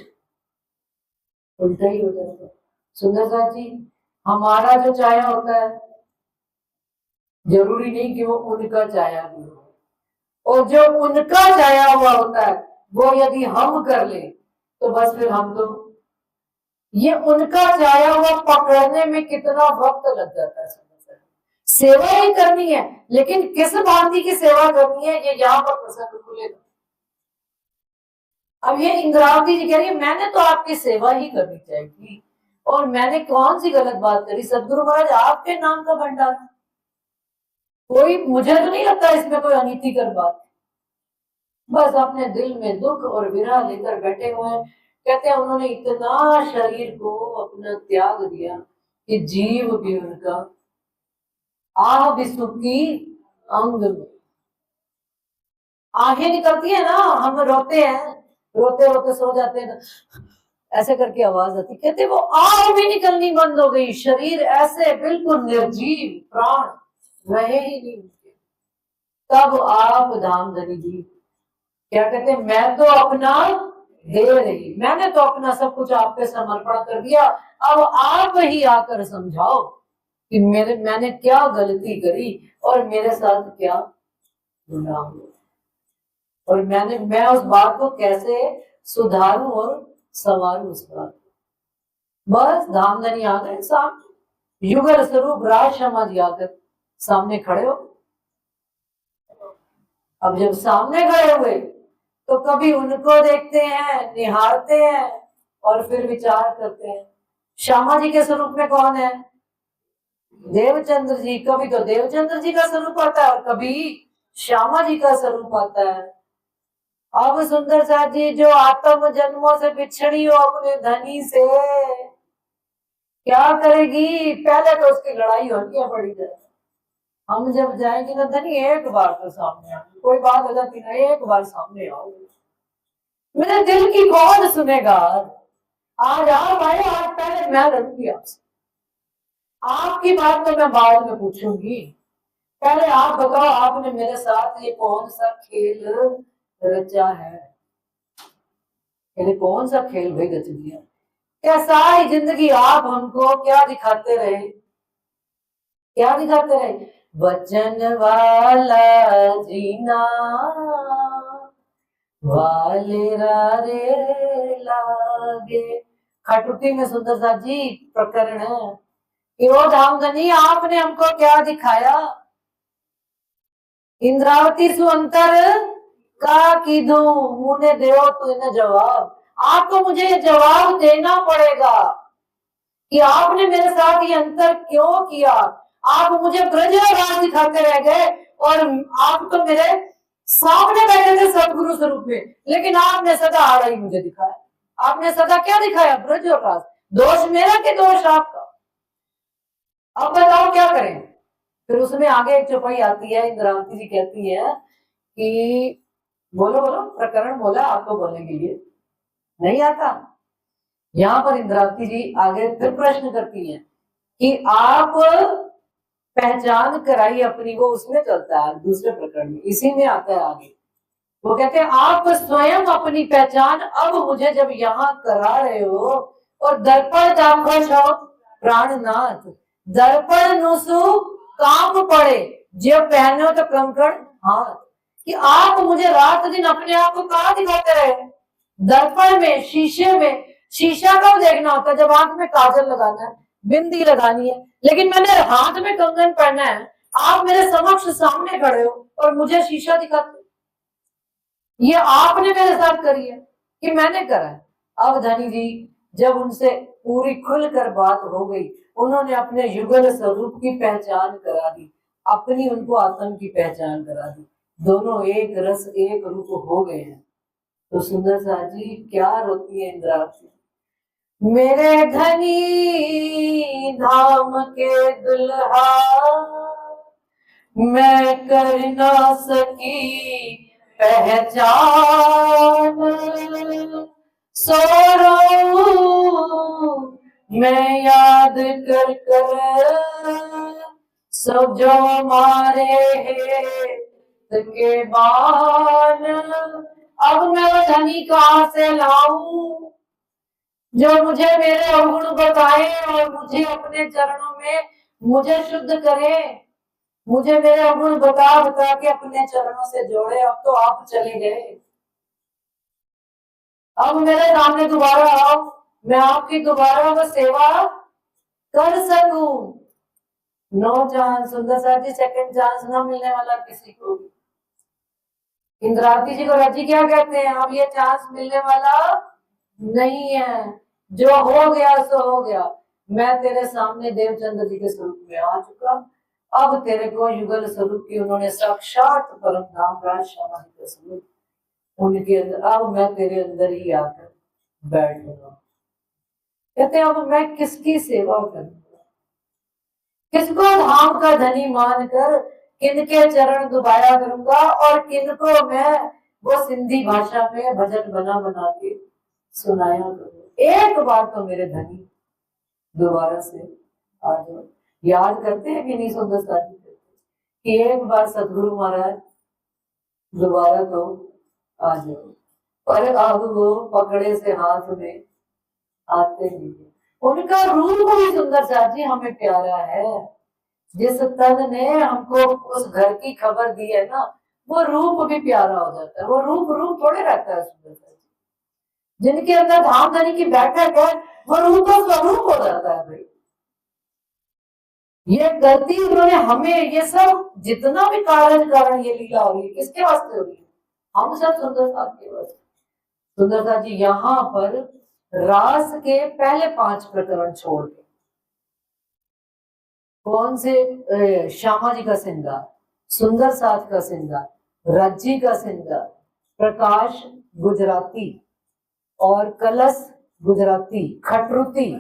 उल्टा ही हो जाता है। सुंदरदास जी, हमारा जो चाया होता है जरूरी नहीं कि वो उनका चाया भी हो, और जो उनका चाया हुआ होता है वो यदि हम कर ले तो बस फिर हम तो, ये उनका चाया हुआ पकड़ने में कितना वक्त लग जाता है। सेवा ही करनी है, लेकिन किस भांति की सेवा करनी है ये यहाँ पर प्रसंग खुलेगा। अब ये इंद्रावती जी कह रही है मैंने तो आपकी सेवा ही करनी चाहिए, और मैंने कौन सी गलत बात करी? सदगुरु महाराज आपके नाम का भंडार, कोई मुझे तो नहीं लगता इसमें कोई अनीतिकर बात। बस अपने दिल में दुख और विरह लेकर बैठे हुए हैं। कहते हैं उन्होंने इतना शरीर को अपना त्याग दिया कि जीव भी उनका आह बिसुकी अंग में, आंखें निकलती है ना, हम रोते हैं, रोते रोते सो जाते हैं, ऐसे करके आवाज आती, कहते वो आह भी निकलनी बंद हो गई, शरीर ऐसे बिल्कुल निर्जीव, प्राण रहे ही नहीं। तब आप धामधनी जी क्या कहते हैं, मैं तो अपना दे रही, मैंने तो अपना सब कुछ आप पे समर्पण कर दिया, अब आप ही आकर समझाओ कि मैंने क्या गलती करी और मेरे साथ क्या गुनाह हुआ, और मैं उस बात को कैसे सुधारूं और संवारूं उस बात को। बस धामधनी आ गए सामने, युगल स्वरूप राज शर्मा जी आकर सामने खड़े हो। अब जब सामने खड़े हुए तो कभी उनको देखते हैं, निहारते हैं और फिर विचार करते हैं। श्यामा जी के स्वरूप में कौन है? देवचंद्र जी। कभी तो देवचंद्र जी का स्वरूप आता है और कभी श्यामा जी का स्वरूप आता है। अब सुंदर साथ जी जो आत्म जन्मों से बिछड़ी हो अपने धनी से, क्या करेगी? पहले तो उसकी लड़ाई होनी है बड़ी जगह। हम जब जाएंगे ना धनी, एक बार तो सामने आओ, कोई बात हो जाती ना, एक बार सामने आओ, मेरे दिल की कौन सुनेगा? आज आप आए, आज पहले मैं लड़ूंगी आपसे, आपकी बात तो मैं बाद में पूछूंगी, पहले आप बताओ आपने मेरे साथ ये कौन सा खेल रचा है? कौन सा खेल भाई रच दिया? क्या सारी जिंदगी आप हमको क्या दिखाते रहे? क्या दिखाते रहे? वचन वाला जीना वाले रे लागे। खटुटी में सुंदर सा जी प्रकरण है कि वो धामधनी आपने हमको क्या दिखाया? इंद्रावती सुअंतर का कीधु मुने देओ तो इन्हें जवाब। आपको मुझे जवाब देना पड़ेगा कि आपने मेरे साथ ये अंतर क्यों किया। आप मुझे ब्रज राज दिखाते रह गए और आप तो मेरे सामने बैठे थे सदगुरु स्वरूप में, लेकिन आपने सदा आड़ा ही मुझे दिखाया। आपने सदा क्या दिखाया? ब्रज और राज। दोष मेरा कि दोष आपका? अब बताओ क्या करें? फिर उसमें आगे एक चौपाई आती है, इंद्रावती जी कहती है कि बोलो बोलो, प्रकरण बोला, आपको बोलने के लिए नहीं आता। यहाँ पर इंद्रावती जी आगे फिर प्रश्न करती हैं कि आप पहचान कराई अपनी, वो उसमें चलता है दूसरे प्रकरण में, इसी में आता है आगे। वो कहते हैं आप स्वयं अपनी पहचान अब मुझे जब यहाँ करा रहे हो, और दर्पण दाखो प्राणनाथ, दर्पण नुसु काम पड़े जो पहनो तो कंकड़ हाथ, कि आप मुझे रात दिन अपने आप को कहाँ दिखाते रहे? दर्पण में, शीशे में। शीशा कब देखना होता है? जब आंख में काजल लगाना है, बिंदी लगानी है, लेकिन मैंने हाथ में कंगन पहना है, आप मेरे समक्ष सामने खड़े हो और मुझे शीशा दिखाते। ये आपने मेरे साथ करी है कि मैंने करा है? अब धनी जी जब उनसे पूरी खुलकर बात हो गई, उन्होंने अपने युगल स्वरूप की पहचान करा दी, अपनी उनको आत्म की पहचान करा दी, दोनों एक रस एक रूप हो गए हैं। तो सुंदर सा जी क्या रोती है इंद्रावती, मेरे धनी धाम के दुल्हा मैं कर ना सकी पहचान, सो मैं याद कर कर सब जो मारे है के बान, अब मैं वो धनी कहाँ से लाऊं जो मुझे मेरे अवगुण बताए और मुझे अपने चरणों में मुझे शुद्ध करे, मुझे मेरे अवगुण बता बता के अपने चरणों से जोड़े। अब तो आप चले गए, अब मेरे सामने दोबारा आओ, मैं आपकी दोबारा वो सेवा कर सकूं। नो चांस सुंदर साहब जी, सेकंड चांस ना मिलने वाला किसी को भी। इंद्रावती जी को रजी क्या कहते हैं, अब ये चांस मिलने वाला नहीं है, जो हो गया सो हो गया। मैं तेरे सामने देवचंद्र जी के स्वरूप में आ चुका, अब तेरे को युगल स्वरूप की उन्होंने साक्षात परम धाम राज श्यामा जी के स्वरूप उनके अंदर, अब मैं तेरे अंदर ही आकर बैठूंगा। कहते अब मैं किसकी सेवा करूंगा, किसको धाम का धनी मानकर किनके चरण दुबारा करूंगा, और किनको मैं वो सिंधी भाषा में भजन बना बना के सुनाया करूंगा। एक बार तो मेरे धनी दोबारा से आ जाओ। याद करते हैं कि नहीं सुंदर साथी कि एक बार सदगुरु महाराज दोबारा तो आ जाओ, पर अब वो पकड़े से हाथ में आते नहीं। उनका रूप भी सुंदर साथ जी हमें प्यारा है। जिस तन ने हमको उस घर की खबर दी है ना, वो रूप भी प्यारा हो जाता है। वो रूप रूप थोड़े रहता है सुंदर साथ जी। जिनके अंदर धाम धनी की बैठक है वो रूप और स्वरूप हो जाता है भाई। ये गलती उन्होंने हमें, ये सब जितना भी कारण ये लीला हो रही है किसके वास्ते हो रही है, हम सब सुंदर साथ के वास्ते। सुंदर साथ जी यहाँ पर रास के पहले 5 प्रकरण छोड़ के, कौन से, श्यामा जी का श्रृंगार, सुंदर साथ का श्रृंगार, रज्जी का श्रृंगार, प्रकाश गुजराती और कलश गुजराती, खटरुती,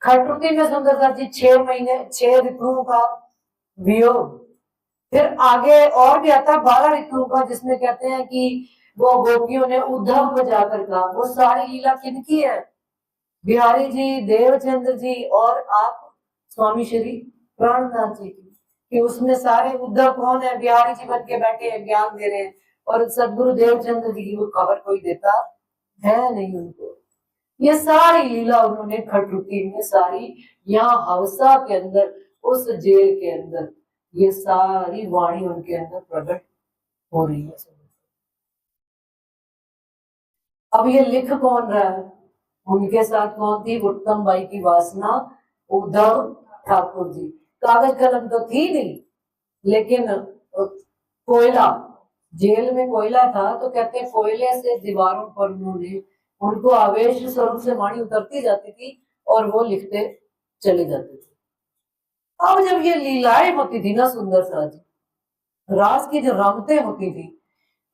खटरुती में सुंदर साथ जी 6 महीने 6 ऋतुओं का वियोग। फिर आगे और भी आता 12 ऋतुओं का, जिसमें कहते हैं कि वो गोपियों ने उद्धव को जाकर कहा। वो सारी लीला किनकी है, बिहारी जी, देवचंद्र जी और आप स्वामी श्री प्राणनाथ जी की। कि उसमें सारे उद्धव कौन है, बिहारी जी बन के बैठे हैं, ज्ञान दे रहे हैं, और सदगुरु देवचंद्र जी की वो खबर कोई देता है नहीं उनको। ये सारी लीला उन्होंने खटरुती में सारी, यहाँ हवसा के अंदर उस जेल के अंदर ये सारी वाणी उनके अंदर प्रकट हो रही है। अब ये लिख कौन रहा है, उनके साथ कौन थी, उत्तम बाई की वासना, उद्धव ठाकुर जी। कागज कलम तो थी नहीं, लेकिन कोयला, जेल में कोयला था, तो कहते हैं कोयले से दीवारों पर उन्होंने, उनको आवेश स्वरूप से वाणी उतरती जाती थी और वो लिखते चले जाते थे। अब जब ये लीलाएं होती थी ना सुंदर साथ जी, रास की जो रमतें होती थी,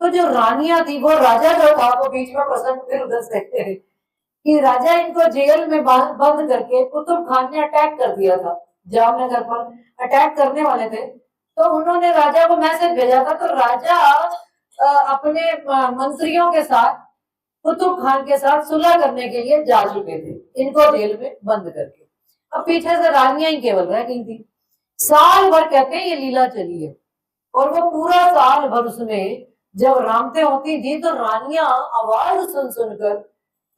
तो जो रानियां थी, वो राजा जो था वो बीच में प्रसंग फिर उधर से कि राजा इनको जेल में बंद करके कुतुब खान ने अटैक कर दिया था, जामनगर पर अटैक करने वाले थे। तो उन्होंने राजा को मैसेज भेजा था, तो राजा अपने मंत्रियों के साथ कुतुब खान के साथ सुलह करने के लिए जा चुके थे, इनको जेल में बंद करके। अब पीछे से रानियां ही केवल रह गई थी। साल भर कहते हैं ये लीला चली है, और वो पूरा साल भर उसमें जब रामते होती थी तो रानियां आवाज सुन सुनकर,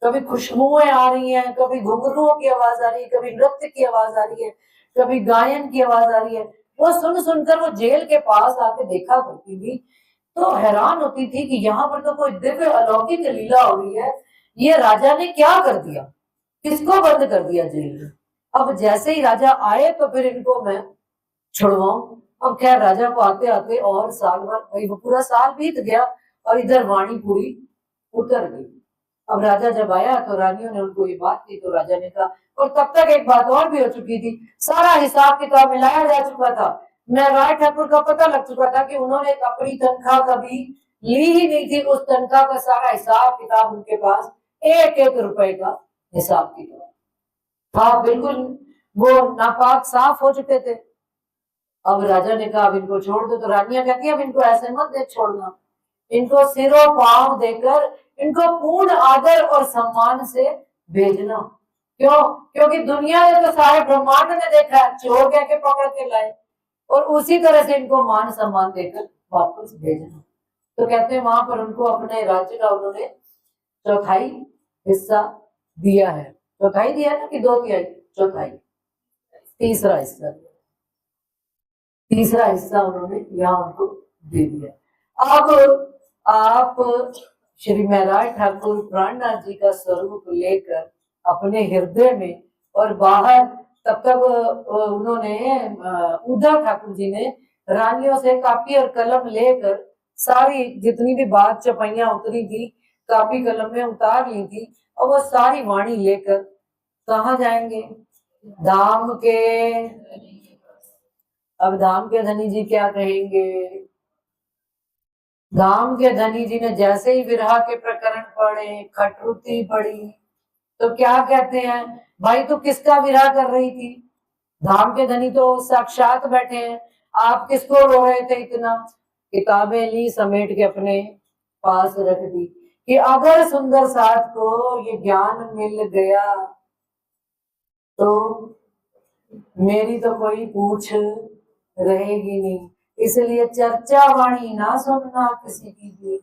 कभी खुशबुएं आ रही हैं, कभी घुंघरुओं की आवाज आ रही है, कभी नृत्य की आवाज आ रही है, कभी गायन की आवाज आ रही है, वो सुन सुनकर वो जेल के पास आके देखा करती थी। तो हैरान होती थी कि यहाँ पर तो कोई दिव्य अलौकिक लीला हो रही है, ये राजा ने क्या कर दिया, किसको बंद कर दिया जेल में। अब जैसे ही राजा आए तो फिर इनको मैं छुड़वाऊं। अब खैर राजा को आते आते और साल भर, भाई वो पूरा साल बीत गया और इधर वाणी पूरी उतर गई। अब राजा जब आया तो रानियों ने उनको ये बात की, तो राजा ने कहा, और तब तक एक बात और भी हो चुकी थी, सारा हिसाब किताब मिलाया जा चुका था। मैं राय ठाकुर का पता लग चुका था कि उन्होंने अपनी तनख्वाह कभी ली ही नहीं थी, उस तनख्वाह का सारा हिसाब किताब उनके पास 1-1 रुपए का हिसाब किताब था, बिल्कुल वो नापाक साफ हो चुके थे। अब राजा ने कहा अब इनको छोड़ दो, तो रानियां कहती है अब इनको ऐसे मत दे छोड़ना, इनको सिरों पांव देकर इनको पूर्ण आदर और सम्मान से भेजना। क्यों? क्योंकि दुनिया ने तो सारे ब्रह्मांड ने देखा, चोर कह के पकड़ के लाए, और उसी तरह से इनको मान सम्मान देकर वापस भेजना। तो कहते हैं वहां पर उनको अपने राज्य का उन्होंने चौथाई हिस्सा दिया है। चौथाई दिया ना कि 2/3? चौथाई, तीसरा हिस्सा, तीसरा हिस्सा उन्होंने यहाँ उनको दे दिया। अब आप श्री महराज ठाकुर प्राणनाथ जी का स्वरूप लेकर अपने हृदय में और बाहर, तब तक उन्होंने उद्धव ठाकुर जी ने रानियों से कापी और कलम लेकर सारी जितनी भी बात चौपाइयां उतरी थी कापी कलम में उतार ली थी, और वो सारी वाणी लेकर कहाँ जाएंगे? धाम के। अब धाम के धनी जी क्या कहेंगे? धाम के धनी जी ने जैसे ही विरह के प्रकरण पढ़े, खटरुती पढ़ी, तो क्या कहते हैं, भाई तू किसका विरह कर रही थी? धाम के धनी तो साक्षात बैठे हैं, आप किसको रो रहे थे इतना? किताबें ली, समेट के अपने पास रख दी कि अगर सुंदर साथ को ये ज्ञान मिल गया तो मेरी तो कोई पूछ रहेगी नहीं, इसलिए चर्चा वाणी ना सुनना किसी की भी,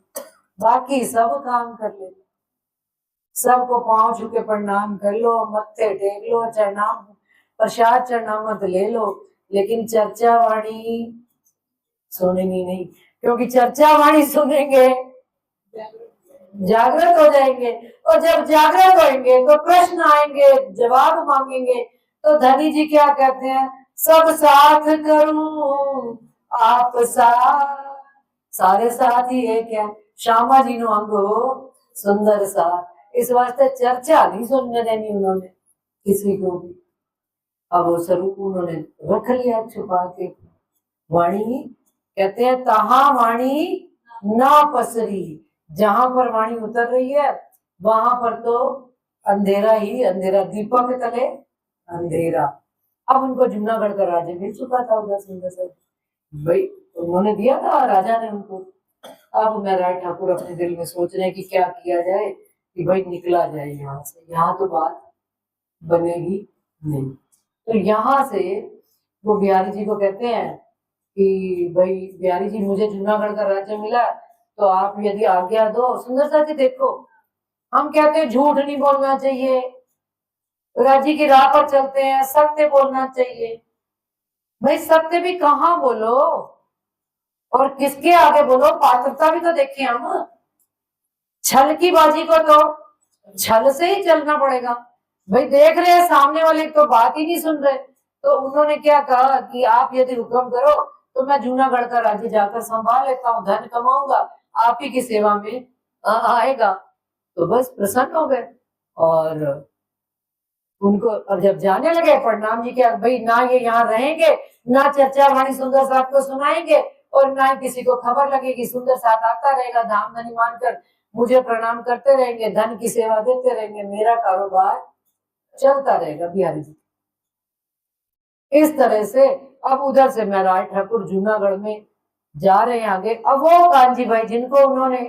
बाकी सब काम कर ले। सबको पांव छू के प्रणाम कर लो, मत्थे टेक लो, चरणाम प्रसाद चरणामत ले लो, लेकिन चर्चा वाणी सुनेंगी नहीं, क्योंकि चर्चा वाणी सुनेंगे जागृत हो जाएंगे, और जब जागृत होंगे तो प्रश्न आएंगे, जवाब मांगेंगे। तो धनी जी क्या कहते हैं? सब साथ करूं आप साथ, सारे साथ ही है क्या? श्यामा जी नो अंग हो सुंदर साथ। इस वास्ते चर्चा नहीं सुनने देनी उन्होंने किसी को भी। अब वो स्वरूप उन्होंने रख लिया छुपा के। वाणी कहते हैं तहा वाणी ना पसरी, जहां पर वाणी उतर रही है वहां पर तो अंधेरा ही अंधेरा, दीपक तले अंधेरा। अब उनको जूनागढ़ का राज्य मिल चुका था उधर सुंदर से, भाई उन्होंने दिया था राजा ने उनको। अब महराज ठाकुर अपने दिल में सोच रहे हैं कि क्या किया जाए कि भाई निकला जाए यहाँ से, यहाँ तो बात बनेगी नहीं। तो यहाँ से वो बिहारी जी को कहते हैं कि भाई बिहारी जी मुझे जूनागढ़ का राज्य मिला, तो आप यदि आज्ञा दो। सुंदर सा जी देखो, हम कहते हैं झूठ नहीं बोलना चाहिए, राज्य की राह पर चलते हैं, सत्य बोलना चाहिए। भाई सत्य भी कहाँ बोलो और किसके आगे बोलो, पात्रता भी तो देखें हम। छल की बाजी को तो छल से ही चलना पड़ेगा। भाई देख रहे हैं सामने वाले तो बात ही नहीं सुन रहे, तो उन्होंने क्या कहा कि आप यदि हुक्म करो तो मैं जूनागढ़ का राज्य जाकर संभाल लेता हूँ, धन कमाऊंगा, आप ही की सेवा में आएगा। तो बस प्रसन्न हो गए। और उनको अब जब जाने लगे, प्रणाम जी क्या भाई, ना ये यहाँ रहेंगे, ना चर्चा वाणी सुंदर साथ को सुनाएंगे, और ना ही किसी को खबर लगेगी। सुंदर साथ आता रहेगा, धाम धनी मानकर मुझे प्रणाम करते रहेंगे, धन की सेवा देते रहेंगे, मेरा कारोबार चलता रहेगा। बिहारी जी इस तरह से अब उधर से महराज ठाकुर जूनागढ़ में जा रहे हैं आगे। अब वो कांजी भाई जिनको उन्होंने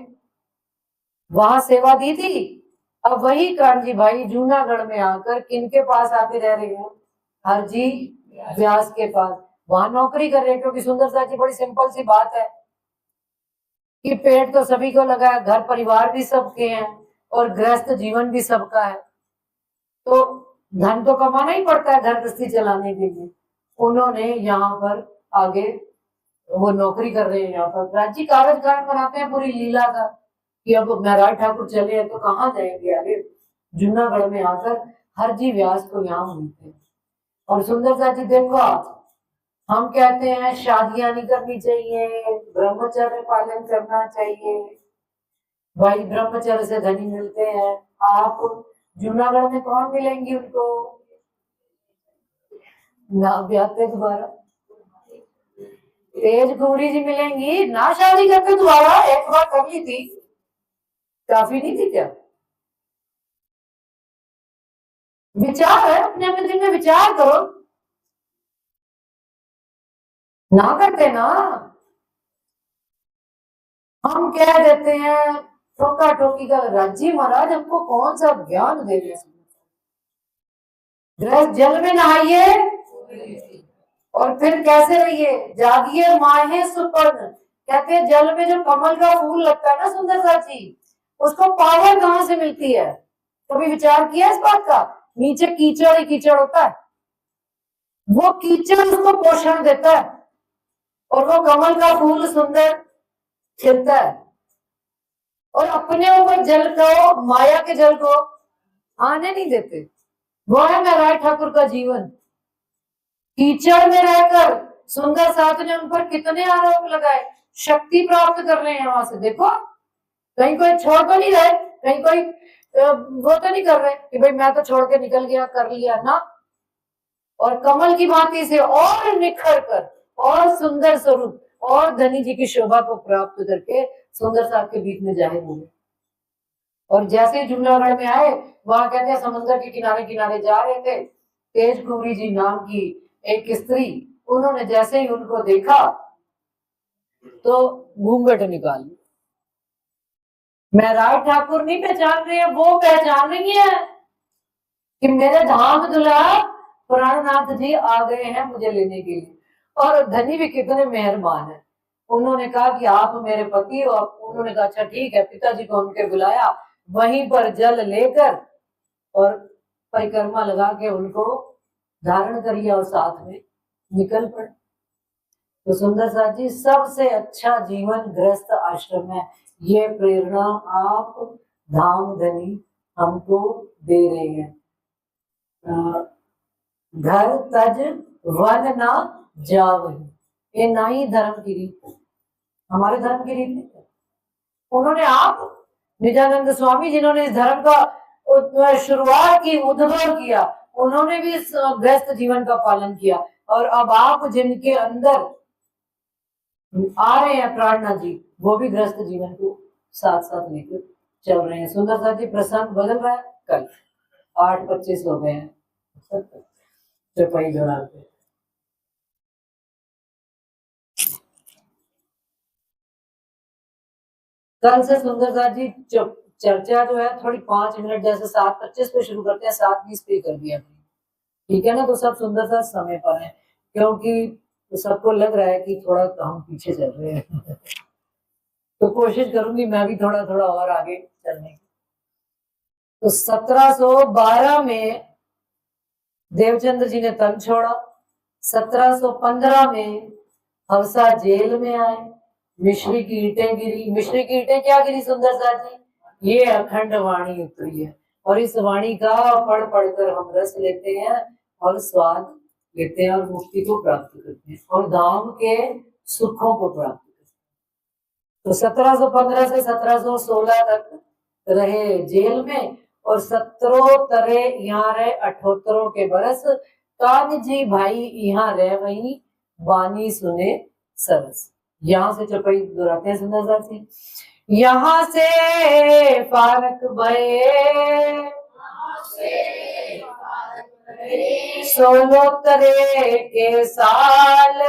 वहां सेवा दी थी, अब वही कांजी भाई जूनागढ़ में आकर किनके पास आके रह रहे हैं? हरजी व्यास के पास वहां नौकरी कर रहे हैं। क्योंकि सुंदर सा जी बड़ी सिंपल सी बात है कि पेट तो सभी को लगा है, घर परिवार भी सबके हैं और गृहस्थ जीवन भी सबका है, तो धन तो कमाना ही पड़ता है घर गृहस्थी चलाने के लिए। उन्होंने यहाँ पर आगे वो नौकरी कर रहे हैं, यहाँ पर राज्य कागज कांड बनाते हैं पूरी लीला का कि अब महराज ठाकुर चले हैं तो कहाँ जाएंगे आगे। जूनागढ़ में आकर हरजी व्यास को यहाँ मिलते हैं। और सुंदर सा जी देखो, हम कहते हैं शादियां नहीं करनी चाहिए, ब्रह्मचर्य पालन करना चाहिए, भाई ब्रह्मचर्य से धनी मिलते हैं। आप जूनागढ़ में कौन मिलेंगी उनको? ना ब्याहते दोबारा तेज कुंवरी जी मिलेंगी, ना शादी करके दोबारा, एक बार कर ली थी काफी नहीं थी क्या? विचार है, अपने अपने दिल में विचार करो, ना करते ना। हम कह देते हैं ठोका ठोकी का राज्य, महाराज हमको कौन सा ज्ञान दे रहे? गृहस्थ जल में नहाइए और फिर कैसे रहिए? जागिए माहे सुपर्ण, कहते हैं जल में जो कमल का फूल लगता है ना सुंदर साची, उसको पावर कहाँ से मिलती है? कभी विचार किया इस बात का? नीचे कीचड़ ही कीचड़ होता है, वो कीचड़ उसको पोषण देता है और वो कमल का फूल सुंदर खिलता है। और अपने ऊपर जल को, माया के जल को आने नहीं देते। वो है नारायण ठाकुर का जीवन। कीचड़ में रहकर सुंदर साथ ने उन पर कितने आरोप लगाए, शक्ति प्राप्त कर रहे हैं वहां से। देखो कहीं कोई छोड़ तो नहीं रहे, कहीं कोई वो तो नहीं कर रहे कि भाई मैं तो छोड़ के निकल गया, कर लिया ना। और कमल की भांति से और निखर कर और सुंदर स्वरूप और धनी जी की शोभा को प्राप्त करके सुंदर साहब के बीच में जाहिर हुए। और जैसे ही जूनागढ़ में आए, वहां कहते हैं समंदर के किनारे किनारे जा रहे थे, तेज कुंवरी जी नाम की एक स्त्री, उन्होंने जैसे ही उनको देखा तो घूंघट निकाल ली। मैं राय ठाकुर नहीं पहचान रही है, वो पहचान रही है कि मेरे धाम दुल्हा प्राणनाथ जी आ गए हैं मुझे लेने के लिए। और धनी भी कितने मेहरबान है, उन्होंने कहा कि आप मेरे पति हो। उन्होंने कहा अच्छा ठीक है, पिताजी को उनके बुलाया, वहीं पर जल लेकर और परिक्रमा लगा के उनको धारण कर लिया और साथ में निकल पड़े। तो सुंदर साथ जी सबसे अच्छा जीवन गृहस्थ आश्रम है, ये प्रेरणा आप धाम धनी हमको दे रहे हैं। घर तज वन ना जावही, ये ना ही धर्म की रीत, हमारे धर्म की रीत नहीं। उन्होंने आप नित्यानंद स्वामी जिन्होंने इस धर्म का शुरुआत की, उद्भव किया, उन्होंने भी इस गृहस्थ जीवन का पालन किया। और अब आप जिनके अंदर आ रहे हैं प्राणनाथ जी, वो भी गृहस्थ जीवन को साथ साथ लेकर चल रहे हैं। सुंदर साथ जी प्रसंग बदल रहा है, कल 8:25 हो गए हैं चौपाई दौड़ाते। कल से सुंदर साथ जी चर्चा जो है थोड़ी 5 मिनट, जैसे 7:25 पे शुरू करते हैं, 7:20 पे कर दिया, ठीक है ना? तो सब सुंदर साथ समय पर है, क्योंकि सबको लग रहा है कि थोड़ा हम पीछे चल रहे हैं तो कोशिश करूंगी मैं भी थोड़ा थोड़ा और आगे चलने की। तो 1712 में देवचंद्र जी ने तन छोड़ा, 1715 में हवसा जेल में आए, मिश्री की ईटें गिरी। मिश्री की ईटें क्या गिरी सुंदर साथ जी? ये अखंड वाणी उतरी है, और इस वाणी का पढ़ पढ़कर हम रस लेते हैं और स्वाद लेते हैं और मुक्ति को प्राप्त करते हैं और धाम के सुखों को प्राप्त करते हैं। तो 1715 से 1716 तक रहे जेल में, और 17 यहाँ रहे 78 के बरस। कान जी भाई यहाँ रह वही, बानी सुने सरस। यहाँ से चौपाई दोहराते हैं सुंदर साथ जी। यहाँ से फारक भये 16 के साल,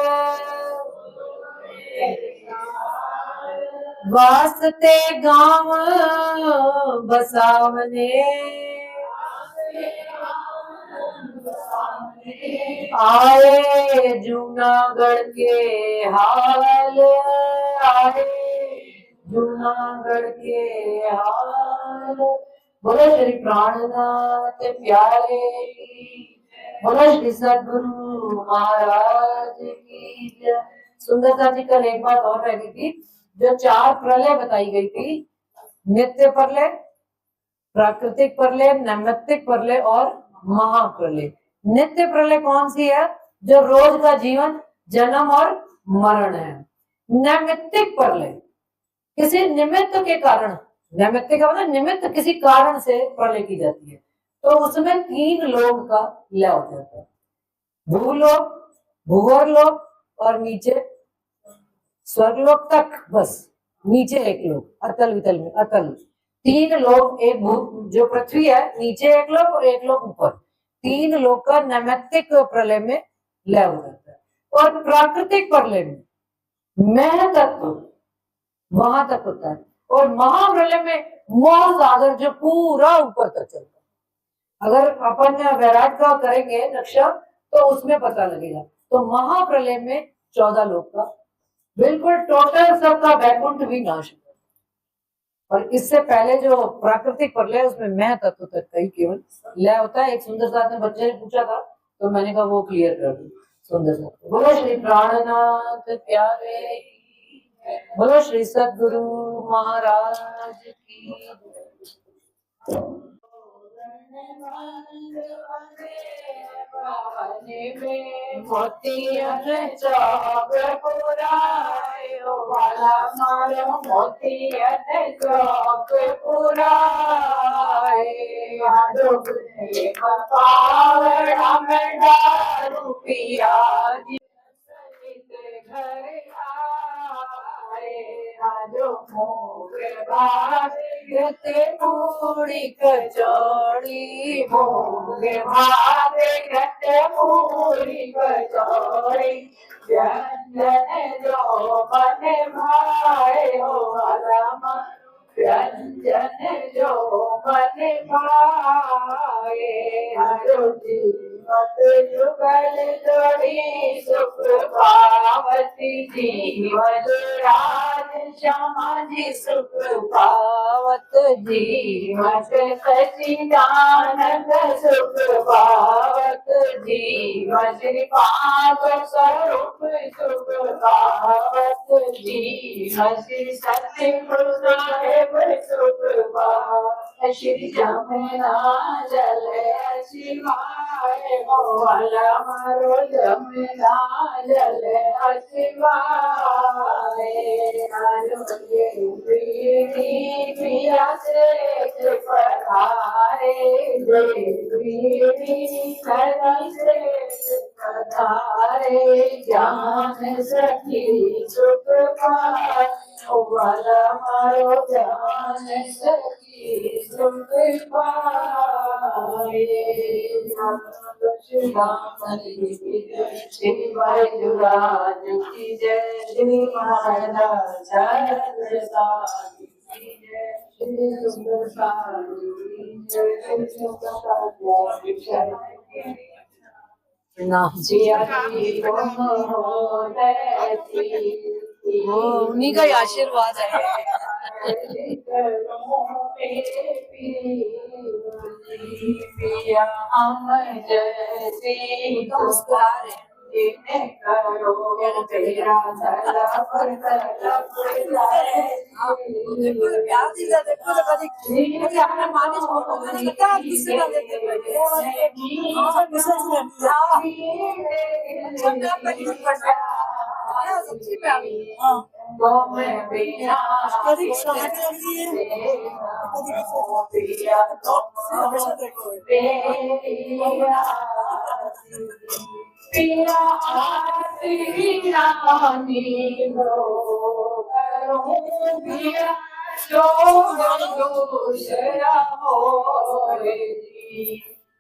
वास्ते गांव बसावने, आए जूनागढ़ के हाल, आए जूनागढ़ के हाल। बोलो श्री प्राणनाथ प्यारे की, बोलो श्री सद्गुरु महाराज की जय। सुंदर सा जी कल एक बात और रह गई थी, जो 4 प्रलय बताई गई थी, नित्य प्रलय, प्राकृतिक प्रलय, नैमित्तिक प्रलय और महाप्रलय। नित्य प्रलय कौन सी है? जो रोज का जीवन, जन्म और मरण है। नैमित्तिक प्रलय किसी निमित्त के कारण, नैमित्तिक का मतलब निमित्त, किसी कारण से प्रलय की जाती है। तो उसमें 3 लोग का लय हो जाता है, भूलोक, भूवर्लोक और नीचे स्वर्गलोक तक, बस नीचे एक लोग, अतल वितल में अतल। 3 लोग, एक जो पृथ्वी है नीचे एक लोग और एक लोग ऊपर, 3 लोग का नैमित्तिक प्रलय में लय हो जाता है। और प्राकृतिक प्रलय में मैं तत्व वहां तक होता है, और महाप्रलय में मोह सागर जो पूरा ऊपर तक चलता है। अगर अपन वैराट का करेंगे नक्शा तो उसमें पता लगेगा। तो महाप्रलय में 14 लोग का बिल्कुल टोटल सबका वैकुंठ भी नाश है। और इससे पहले जो प्राकृतिक प्रलय उसमें मैं तत्व तक का ही केवल लय होता है। एक सुंदर साथ में बच्चे ने पूछा था तो मैंने कहा वो क्लियर कर दूं। सुंदर साथ बोलो श्री प्राणनाथ प्यारे, बोलो श्री सद्गुरु महाराज की। मोतियन चौक पुरायो वाला मारो मोतियन चौक पुराए पावड़ा में डारू पिया घर आए राजो मोगे भाते पूरी कचौड़ी मोगे भाते पूरी कचौड़ी व्यंजन जो मन भाए हो राम व्यंजन जो मन भाए हरो जी मत जुगल जोड़ी सुख पावती जीवन राज श्यामा जी सुख पावत जीवन सचिदानंद सुख पावत जीवन श्री पाप स्वरूप सुख पावत जीवन श्री सत्य साहेब सुख पावत श्री जमुना जल शिवाय मोला मारो जमुना जल शिवाय पिया से पधारे पधारे ज्ञान सखी सुख पाए वाला मारो ज्ञान सखी सुख पाए। श्री वायुराज की जय, श्री महाराज की जय, श्री सुंदर वो उन्हीं का ही आशीर्वाद है।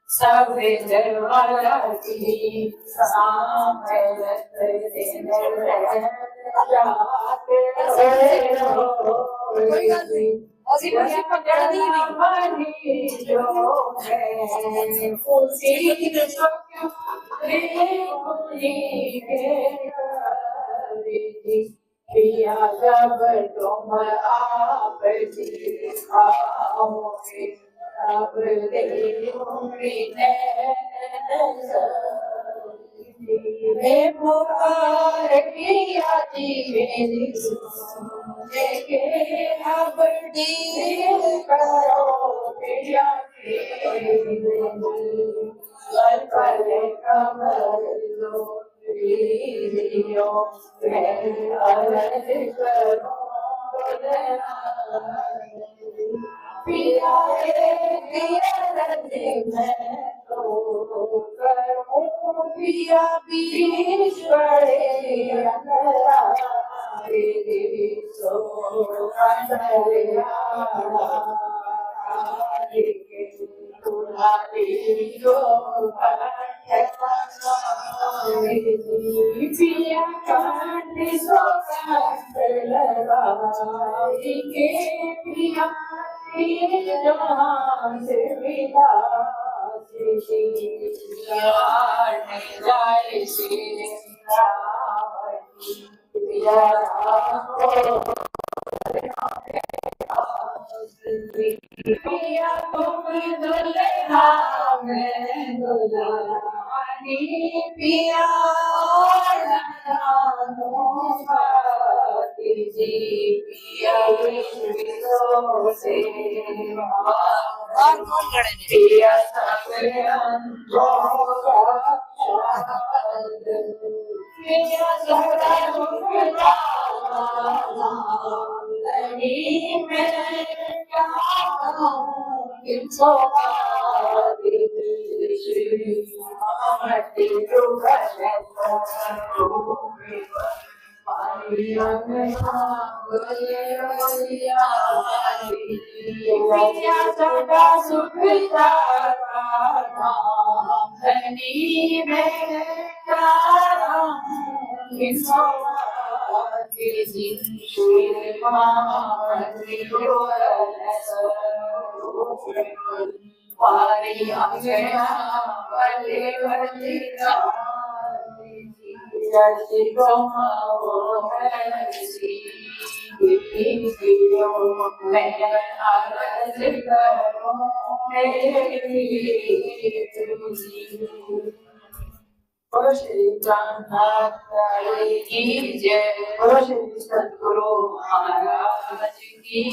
सब जवाला की पिया जब तुम आप दिखाओगे तब देखूंगी मैं पुकार किया जी मेरी सुनोगे अब दिल करो पिया पल कमर लो लियो अर्ज करो पिया मैं तो करूं पिया बीच बड़े अंधेरे सो अंधेरा पिया कांड सो कांड लगाएंगे पिया जहाँ से मिला जाए पिया तुम दुल्हा मैं दुल्हनी पिया जी पिया से पिया बोलो श्री रामनाथ की जय। बोलो श्री सद्गुरु महाराज की